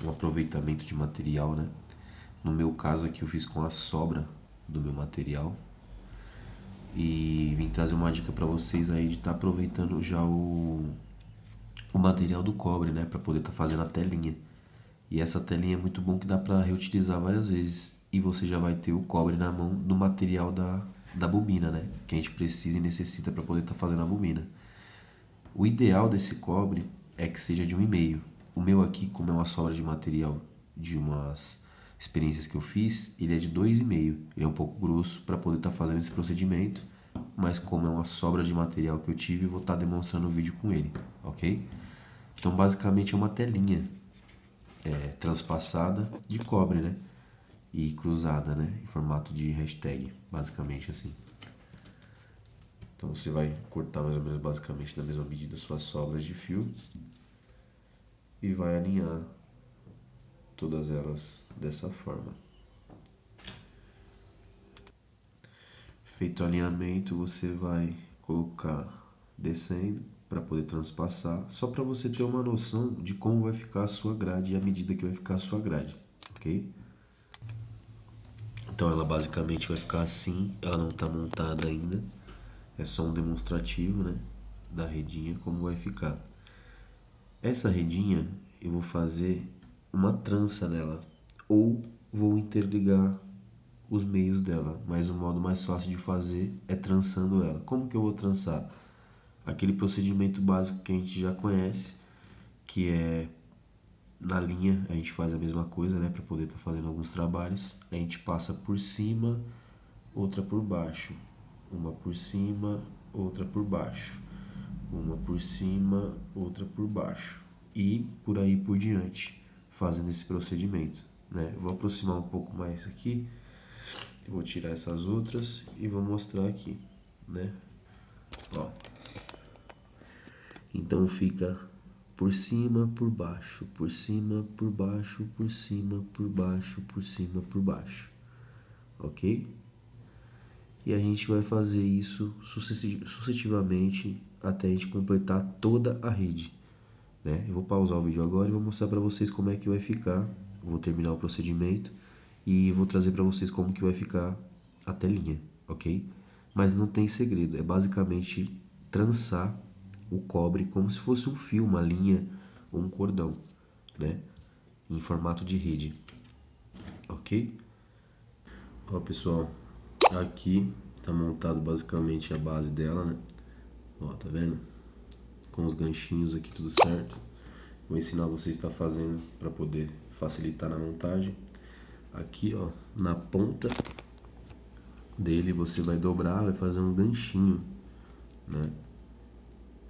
aproveitamento de material, né? No meu caso aqui eu fiz com a sobra do meu material e vim trazer uma dica para vocês aí de estar aproveitando já o material do cobre, né? Para poder estar fazendo a telinha. E essa telinha é muito bom que dá para reutilizar várias vezes. E você já vai ter o cobre na mão do material da bobina, né? Que a gente precisa e necessita para poder estar fazendo a bobina. O ideal desse cobre é que seja de 1,5. O meu aqui, como é uma sobra de material de umas experiências que eu fiz, ele é de 2,5. Ele é um pouco grosso para poder estar fazendo esse procedimento, mas como é uma sobra de material que eu tive, eu vou estar demonstrando o vídeo com ele, ok? Então basicamente é uma telinha transpassada de cobre, né? E cruzada, né? Em formato de hashtag, basicamente assim. Então você vai cortar mais ou menos basicamente na mesma medida suas sobras de fio e vai alinhar todas elas dessa forma. Feito o alinhamento, você vai colocar descendo para poder transpassar, só para você ter uma noção de como vai ficar a sua grade e a medida que vai ficar a sua grade, ok? Então ela basicamente vai ficar assim, ela não está montada ainda, é só um demonstrativo, né, da redinha como vai ficar. Essa redinha eu vou fazer uma trança nela, ou vou interligar os meios dela, mas o modo mais fácil de fazer é trançando ela. Como que eu vou trançar? Aquele procedimento básico que a gente já conhece, que é na linha, a gente faz a mesma coisa, né, para poder estar fazendo alguns trabalhos. A gente passa por cima, outra por baixo, uma por cima, outra por baixo, uma por cima, outra por baixo e por aí por diante, fazendo esse procedimento, né? Eu vou aproximar um pouco mais aqui, eu vou tirar essas outras e vou mostrar aqui, né? Ó. Então fica por cima, por baixo, por cima, por baixo, por cima, por baixo, por cima, por baixo, ok? E a gente vai fazer isso sucessivamente até a gente completar toda a rede, né? Eu vou pausar o vídeo agora e vou mostrar para vocês como é que vai ficar. Eu vou terminar o procedimento e vou trazer para vocês como que vai ficar a telinha, ok? Mas não tem segredo, é basicamente trançar o cobre como se fosse um fio, uma linha ou um cordão, né? Em formato de rede, ok? Ó, pessoal, aqui tá montado basicamente a base dela, né? Ó, tá vendo? Com os ganchinhos aqui tudo certo. Vou ensinar vocês a estar fazendo para poder facilitar na montagem. Aqui, ó, na ponta dele você vai dobrar, vai fazer um ganchinho, né?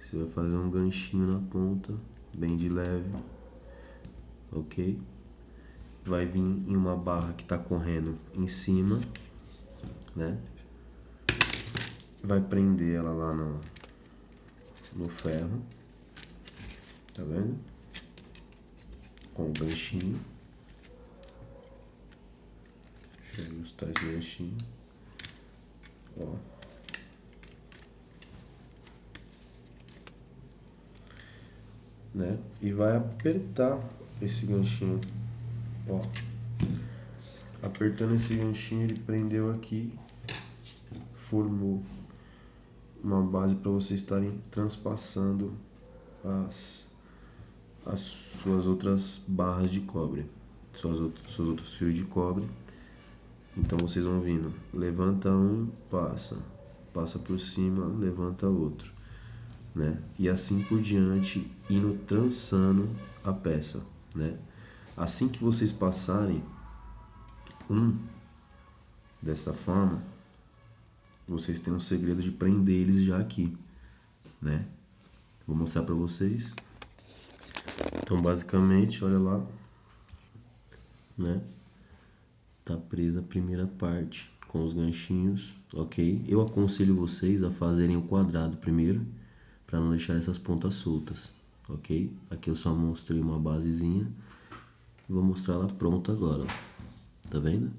Você vai fazer um ganchinho na ponta, bem de leve, ok? Vai vir em uma barra que está correndo em cima, né? Vai prender ela lá no ferro, tá vendo? Com o ganchinho. Deixa eu ajustar esse ganchinho, ó. Né? E vai apertar esse ganchinho, ó. Apertando esse ganchinho, ele prendeu aqui, formou uma base para vocês estarem transpassando as suas outras barras de cobre, seus outros fios de cobre. Então vocês vão vindo, levanta um, passa por cima, levanta outro, né? E assim por diante, indo trançando a peça, né? Assim que vocês passarem dessa forma, vocês têm um segredo de prender eles já aqui, né? Vou mostrar para vocês. Então basicamente, olha lá, né? Tá presa a primeira parte com os ganchinhos, ok? Eu aconselho vocês a fazerem o quadrado primeiro, para não deixar essas pontas soltas, ok? Aqui eu só mostrei uma basezinha e vou mostrar ela pronta agora, ó. Tá vendo?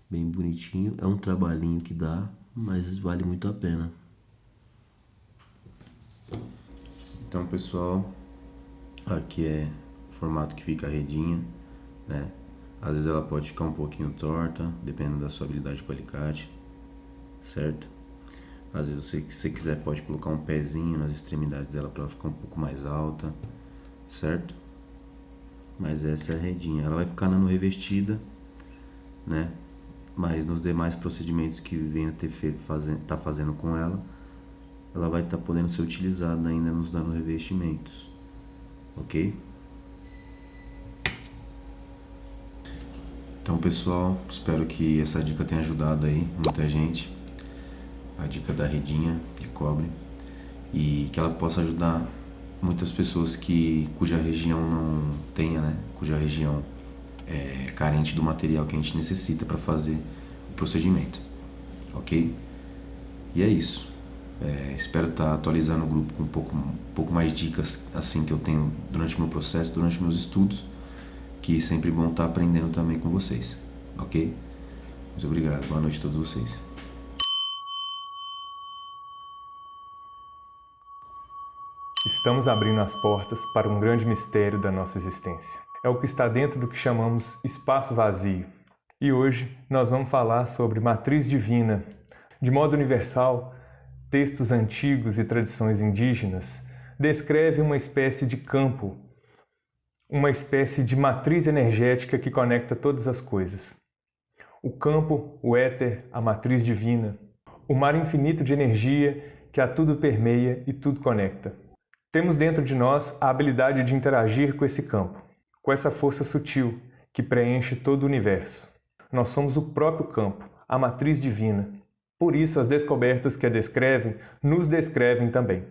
Bem bonitinho, é um trabalhinho que dá, mas vale muito a pena. Então, pessoal, aqui é o formato que fica a redinha, né? Às vezes ela pode ficar um pouquinho torta, dependendo da sua habilidade com o alicate, certo? Às vezes, se você quiser, pode colocar um pezinho nas extremidades dela para ela ficar um pouco mais alta, certo? mas essa é a redinha. Ela vai ficar nano revestida, né? Mas nos demais procedimentos que venha ter tá fazendo com ela, ela vai estar podendo ser utilizada ainda nos nano revestimentos, ok? Então, pessoal, espero que essa dica tenha ajudado aí muita gente, a dica da redinha de cobre, e que ela possa ajudar muitas pessoas cuja região não tenha, né? Cuja região é carente do material que a gente necessita para fazer o procedimento, ok? E é isso. Espero estar atualizando o grupo com um pouco mais dicas assim que eu tenho durante o meu processo, durante meus estudos, que é sempre bom estar aprendendo também com vocês, ok? Muito obrigado, boa noite a todos vocês. Estamos abrindo as portas para um grande mistério da nossa existência. É o que está dentro do que chamamos espaço vazio. E hoje nós vamos falar sobre matriz divina. De modo universal, textos antigos e tradições indígenas descrevem uma espécie de campo, uma espécie de matriz energética que conecta todas as coisas. O campo, o éter, a matriz divina, o mar infinito de energia que a tudo permeia e tudo conecta. Temos dentro de nós a habilidade de interagir com esse campo, com essa força sutil que preenche todo o universo. Nós somos o próprio campo, a matriz divina. Por isso, as descobertas que a descrevem, nos descrevem também.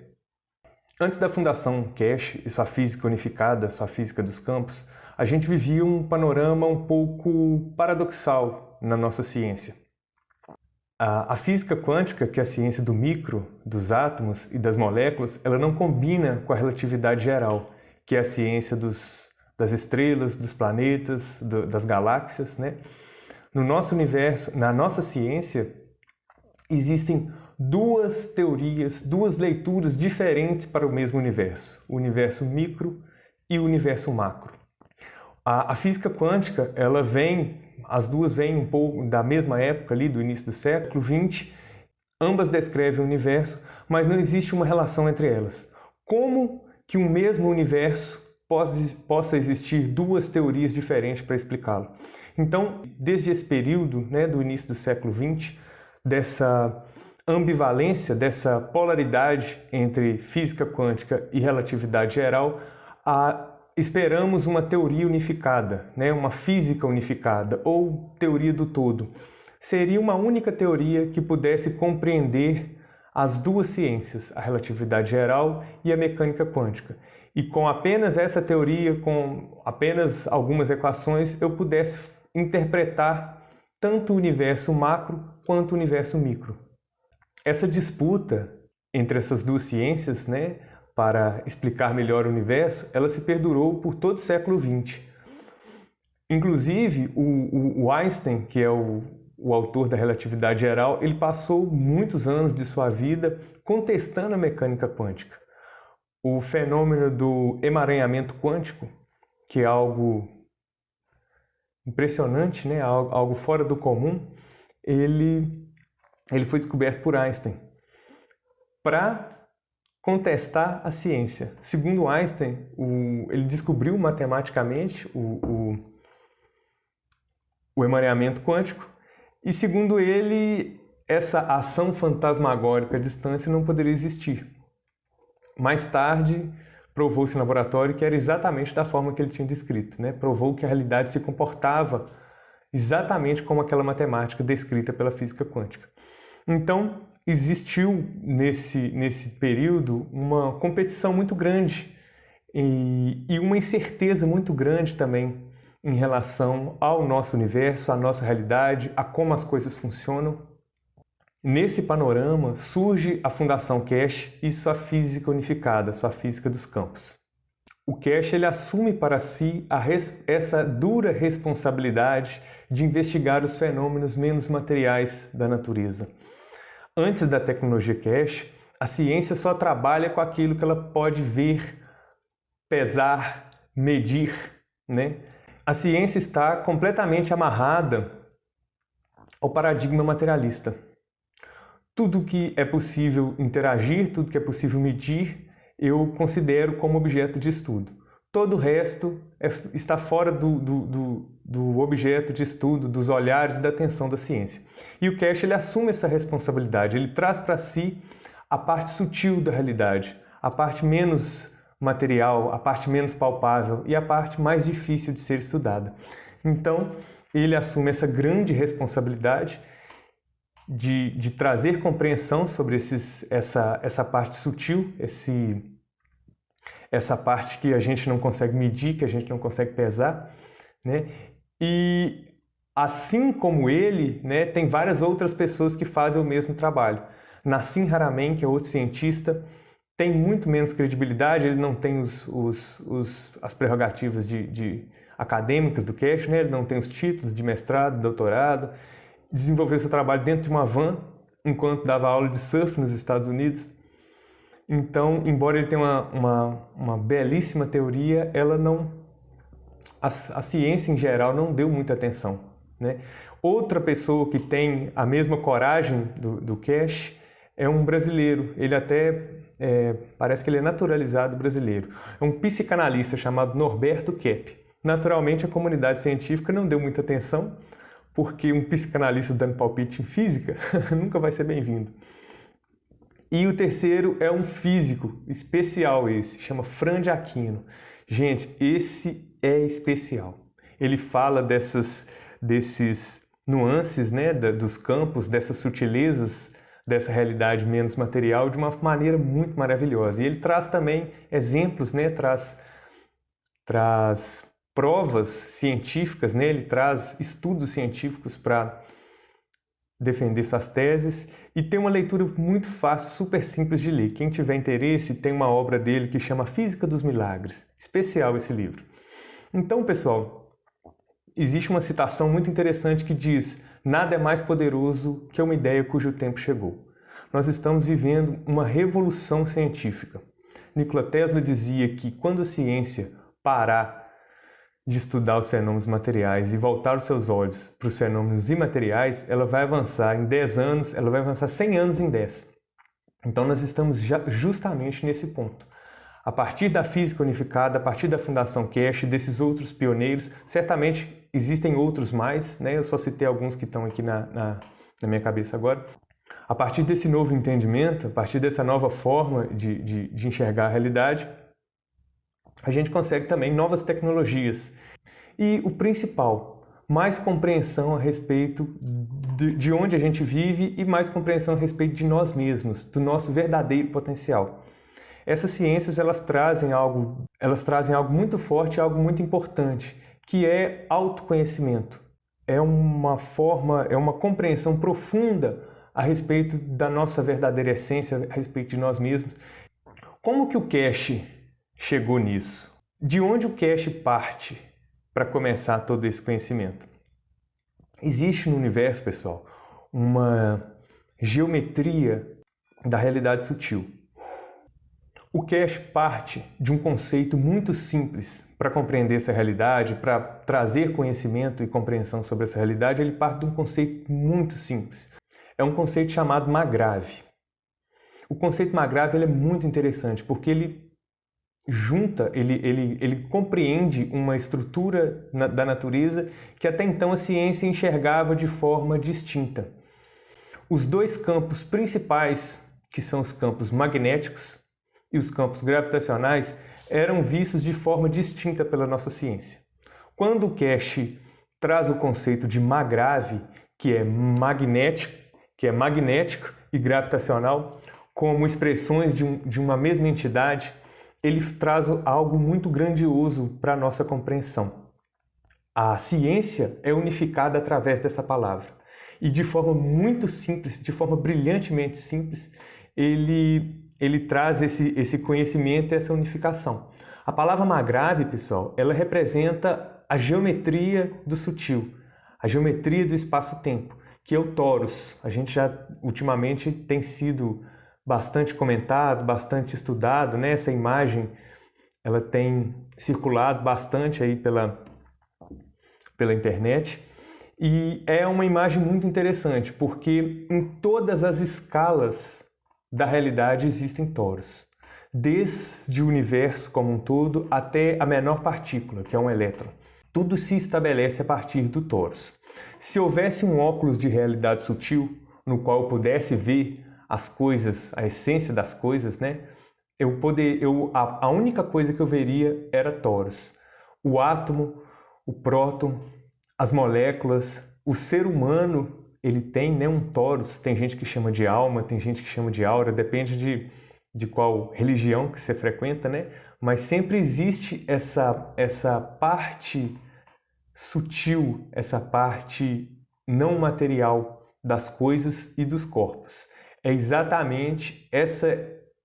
Antes da fundação Kesh e sua física unificada, sua física dos campos, a gente vivia um panorama um pouco paradoxal na nossa ciência. A física quântica, que é a ciência do micro, dos átomos e das moléculas, ela não combina com a relatividade geral, que é a ciência das estrelas, dos planetas, das galáxias, né? No nosso universo, na nossa ciência, existem duas teorias, duas leituras diferentes para o mesmo universo, o universo micro e o universo macro. A física quântica, as duas vêm um pouco da mesma época ali, do início do século XX, ambas descrevem o universo, mas não existe uma relação entre elas. Como que um mesmo universo possa existir duas teorias diferentes para explicá-lo? Então, desde esse período, né, do início do século XX, dessa ambivalência, dessa polaridade entre física quântica e relatividade geral, esperamos uma teoria unificada, né? Uma física unificada ou teoria do todo. Seria uma única teoria que pudesse compreender as duas ciências, a relatividade geral e a mecânica quântica. E com apenas essa teoria, com apenas algumas equações, eu pudesse interpretar tanto o universo macro quanto o universo micro. Essa disputa entre essas duas ciências, né, para explicar melhor o universo, ela se perdurou por todo o século XX. Inclusive, o Einstein, que é o autor da relatividade geral, ele passou muitos anos de sua vida contestando a mecânica quântica. O fenômeno do emaranhamento quântico, que é algo impressionante, né, algo fora do comum, ele foi descoberto por Einstein para contestar a ciência. Segundo Einstein, ele descobriu matematicamente o emaranhamento quântico e, segundo ele, essa ação fantasmagórica à distância não poderia existir. Mais tarde, provou-se em laboratório que era exatamente da forma que ele tinha descrito, né? Provou que a realidade se comportava exatamente como aquela matemática descrita pela física quântica. Então, existiu nesse período uma competição muito grande e uma incerteza muito grande também em relação ao nosso universo, à nossa realidade, a como as coisas funcionam. Nesse panorama surge a Fundação Kesh e sua física unificada, sua física dos campos. O Kesh ele assume para si essa dura responsabilidade de investigar os fenômenos menos materiais da natureza. Antes da tecnologia Kesh, a ciência só trabalha com aquilo que ela pode ver, pesar, medir, né? A ciência está completamente amarrada ao paradigma materialista. Tudo que é possível interagir, tudo que é possível medir, eu considero como objeto de estudo. todo o resto está fora do objeto de estudo, dos olhares e da atenção da ciência. E o Cash ele assume essa responsabilidade, ele traz para si a parte sutil da realidade, a parte menos material, a parte menos palpável e a parte mais difícil de ser estudada. Então, ele assume essa grande responsabilidade de trazer compreensão sobre essa parte sutil, essa parte que a gente não consegue medir, que a gente não consegue pesar, né? E assim como ele, né, tem várias outras pessoas que fazem o mesmo trabalho. Nassim Haramein, que é outro cientista, tem muito menos credibilidade, ele não tem as prerrogativas acadêmicas do Cash, né? Ele não tem os títulos de mestrado, doutorado, desenvolveu seu trabalho dentro de uma van, enquanto dava aula de surf nos Estados Unidos. Então, embora ele tenha uma belíssima teoria, a ciência em geral não deu muita atenção, né? Outra pessoa que tem a mesma coragem do Cash é um brasileiro. Ele até parece que ele é naturalizado brasileiro. É um psicanalista chamado Norberto Kepp. Naturalmente, a comunidade científica não deu muita atenção, porque um psicanalista dando palpite em física nunca vai ser bem-vindo. E o terceiro é um físico especial, chama Fran de Aquino. Gente, esse é especial. Ele fala desses nuances, né, dos campos, dessas sutilezas, dessa realidade menos material de uma maneira muito maravilhosa. E ele traz também exemplos, né, traz provas científicas, né, ele traz estudos científicos para defender suas teses e tem uma leitura muito fácil, super simples de ler. Quem tiver interesse, tem uma obra dele que chama Física dos Milagres. Especial esse livro. Então, pessoal, existe uma citação muito interessante que diz: nada é mais poderoso que uma ideia cujo tempo chegou. Nós estamos vivendo uma revolução científica. Nikola Tesla dizia que quando a ciência parar de estudar os fenômenos materiais e voltar os seus olhos para os fenômenos imateriais, ela vai avançar em 10 anos, ela vai avançar 100 anos em 10. Então nós estamos justamente nesse ponto. A partir da física unificada, a partir da Fundação Cash, desses outros pioneiros, certamente existem outros mais, né? Eu só citei alguns que estão aqui na minha cabeça agora. A partir desse novo entendimento, a partir dessa nova forma de enxergar a realidade, a gente consegue também novas tecnologias. E o principal, mais compreensão a respeito de onde a gente vive e mais compreensão a respeito de nós mesmos, do nosso verdadeiro potencial. Essas ciências elas trazem algo muito forte, algo muito importante, que é autoconhecimento. É uma compreensão profunda a respeito da nossa verdadeira essência, a respeito de nós mesmos. Como que o Cash chegou nisso? De onde o Cash parte para começar todo esse conhecimento? Existe no universo, pessoal, uma geometria da realidade sutil. O Cash parte de um conceito muito simples para compreender essa realidade, para trazer conhecimento e compreensão sobre essa realidade. Ele parte de um conceito muito simples. É um conceito chamado Margravi. O conceito Margravi ele é muito interessante porque ele compreende uma estrutura da natureza que até então a ciência enxergava de forma distinta. Os dois campos principais, que são os campos magnéticos e os campos gravitacionais, eram vistos de forma distinta pela nossa ciência. Quando o Cash traz o conceito de Margravi, que é magnético e gravitacional, como expressões de uma mesma entidade, ele traz algo muito grandioso para a nossa compreensão. A ciência é unificada através dessa palavra. E de forma muito simples, de forma brilhantemente simples, ele traz esse conhecimento e essa unificação. A palavra Margravi, pessoal, ela representa a geometria do sutil, a geometria do espaço-tempo, que é o torus. A gente já ultimamente tem sido bastante comentado, bastante estudado, né? Essa imagem ela tem circulado bastante aí pela internet e é uma imagem muito interessante porque em todas as escalas da realidade existem toros. desde o universo como um todo até a menor partícula, que é um elétron. Tudo se estabelece a partir do torus. Se houvesse um óculos de realidade sutil, no qual eu pudesse ver as coisas, a essência das coisas, né? A única coisa que eu veria era torus. O átomo, o próton, as moléculas, o ser humano, ele tem, né, um torus. Tem gente que chama de alma, tem gente que chama de aura, depende de qual religião que você frequenta, né? Mas sempre existe essa parte sutil, essa parte não material das coisas e dos corpos. É exatamente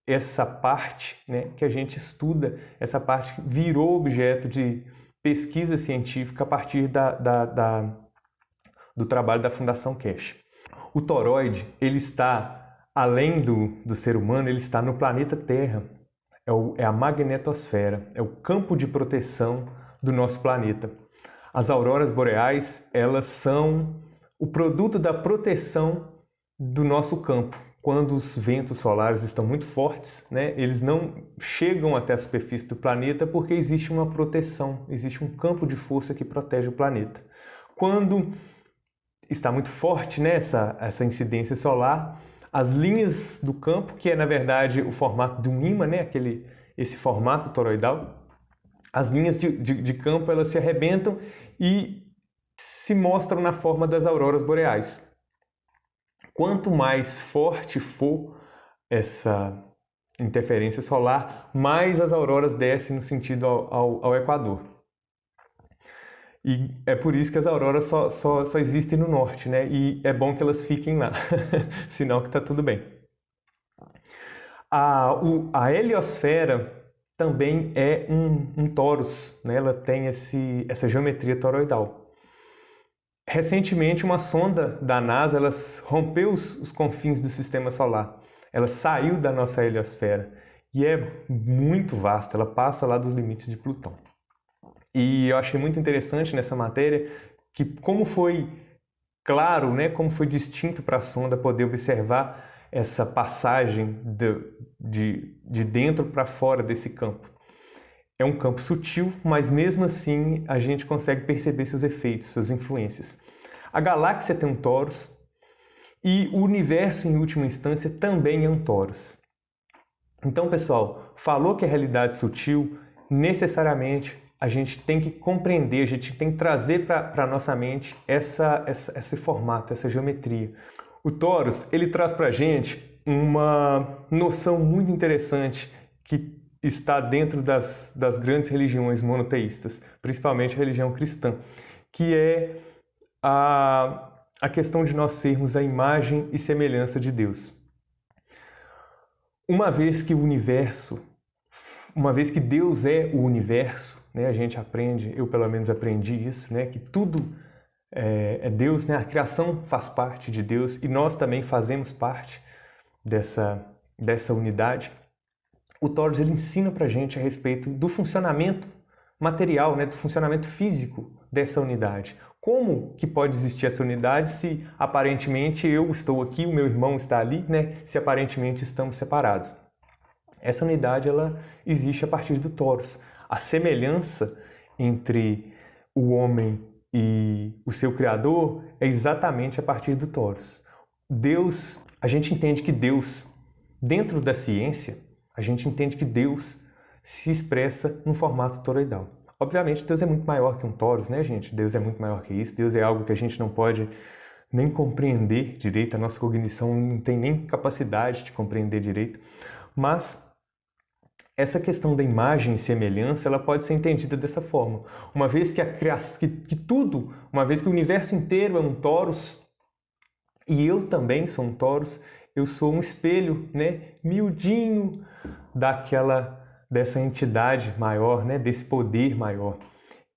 essa parte, né, que a gente estuda, essa parte que virou objeto de pesquisa científica a partir do trabalho da Fundação Keshe. O toroide, ele está, além do ser humano, ele está no planeta Terra. É a magnetosfera, é o campo de proteção do nosso planeta. As auroras boreais, elas são o produto da proteção do nosso campo. Quando os ventos solares estão muito fortes, né, eles não chegam até a superfície do planeta porque existe uma proteção, existe um campo de força que protege o planeta. Quando está muito forte, né, essa incidência solar, as linhas do campo, que é na verdade o formato de um ímã, né, esse formato toroidal, as linhas de campo elas se arrebentam e se mostram na forma das auroras boreais. Quanto mais forte for essa interferência solar, mais as auroras descem no sentido ao Equador. E é por isso que as auroras só existem no norte, né? E é bom que elas fiquem lá, sinal que está tudo bem. A heliosfera também é um torus, né? Ela tem essa geometria toroidal. Recentemente, uma sonda da NASA ela rompeu os confins do sistema solar. Ela saiu da nossa heliosfera e é muito vasta, ela passa lá dos limites de Plutão. E eu achei muito interessante nessa matéria que como foi claro, né, como foi distinto para a sonda poder observar essa passagem de dentro para fora desse campo. É um campo sutil, mas mesmo assim a gente consegue perceber seus efeitos, suas influências. A galáxia tem um torus e o universo, em última instância, também é um torus. Então, pessoal, falou que é realidade sutil, necessariamente a gente tem que compreender, a gente tem que trazer para a nossa mente esse formato, essa geometria. O torus, ele traz para a gente uma noção muito interessante que está dentro das grandes religiões monoteístas, principalmente a religião cristã, que é a questão de nós sermos a imagem e semelhança de Deus. Uma vez que Deus é o universo, né, a gente aprende, eu pelo menos aprendi isso, né, que tudo é Deus, né, a criação faz parte de Deus e nós também fazemos parte dessa unidade. O torus ele ensina para a gente a respeito do funcionamento material, né, do funcionamento físico dessa unidade. Como que pode existir essa unidade se aparentemente eu estou aqui, o meu irmão está ali, né, se aparentemente estamos separados? Essa unidade ela existe a partir do torus. A semelhança entre o homem e o seu Criador é exatamente a partir do torus. Deus, a gente entende que Deus, dentro da ciência, a gente entende que Deus se expressa no formato toroidal. Obviamente, Deus é muito maior que um torus, né, gente? Deus é muito maior que isso. Deus é algo que a gente não pode nem compreender direito. A nossa cognição não tem nem capacidade de compreender direito. Mas essa questão da imagem e semelhança, ela pode ser entendida dessa forma. Uma vez que uma vez que o universo inteiro é um torus, e eu também sou um torus, eu sou um espelho, né, miudinho dessa entidade maior, né, desse poder maior.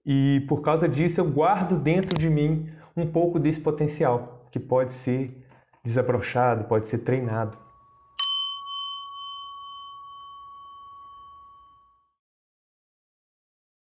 E por causa disso eu guardo dentro de mim um pouco desse potencial, que pode ser desabrochado, pode ser treinado.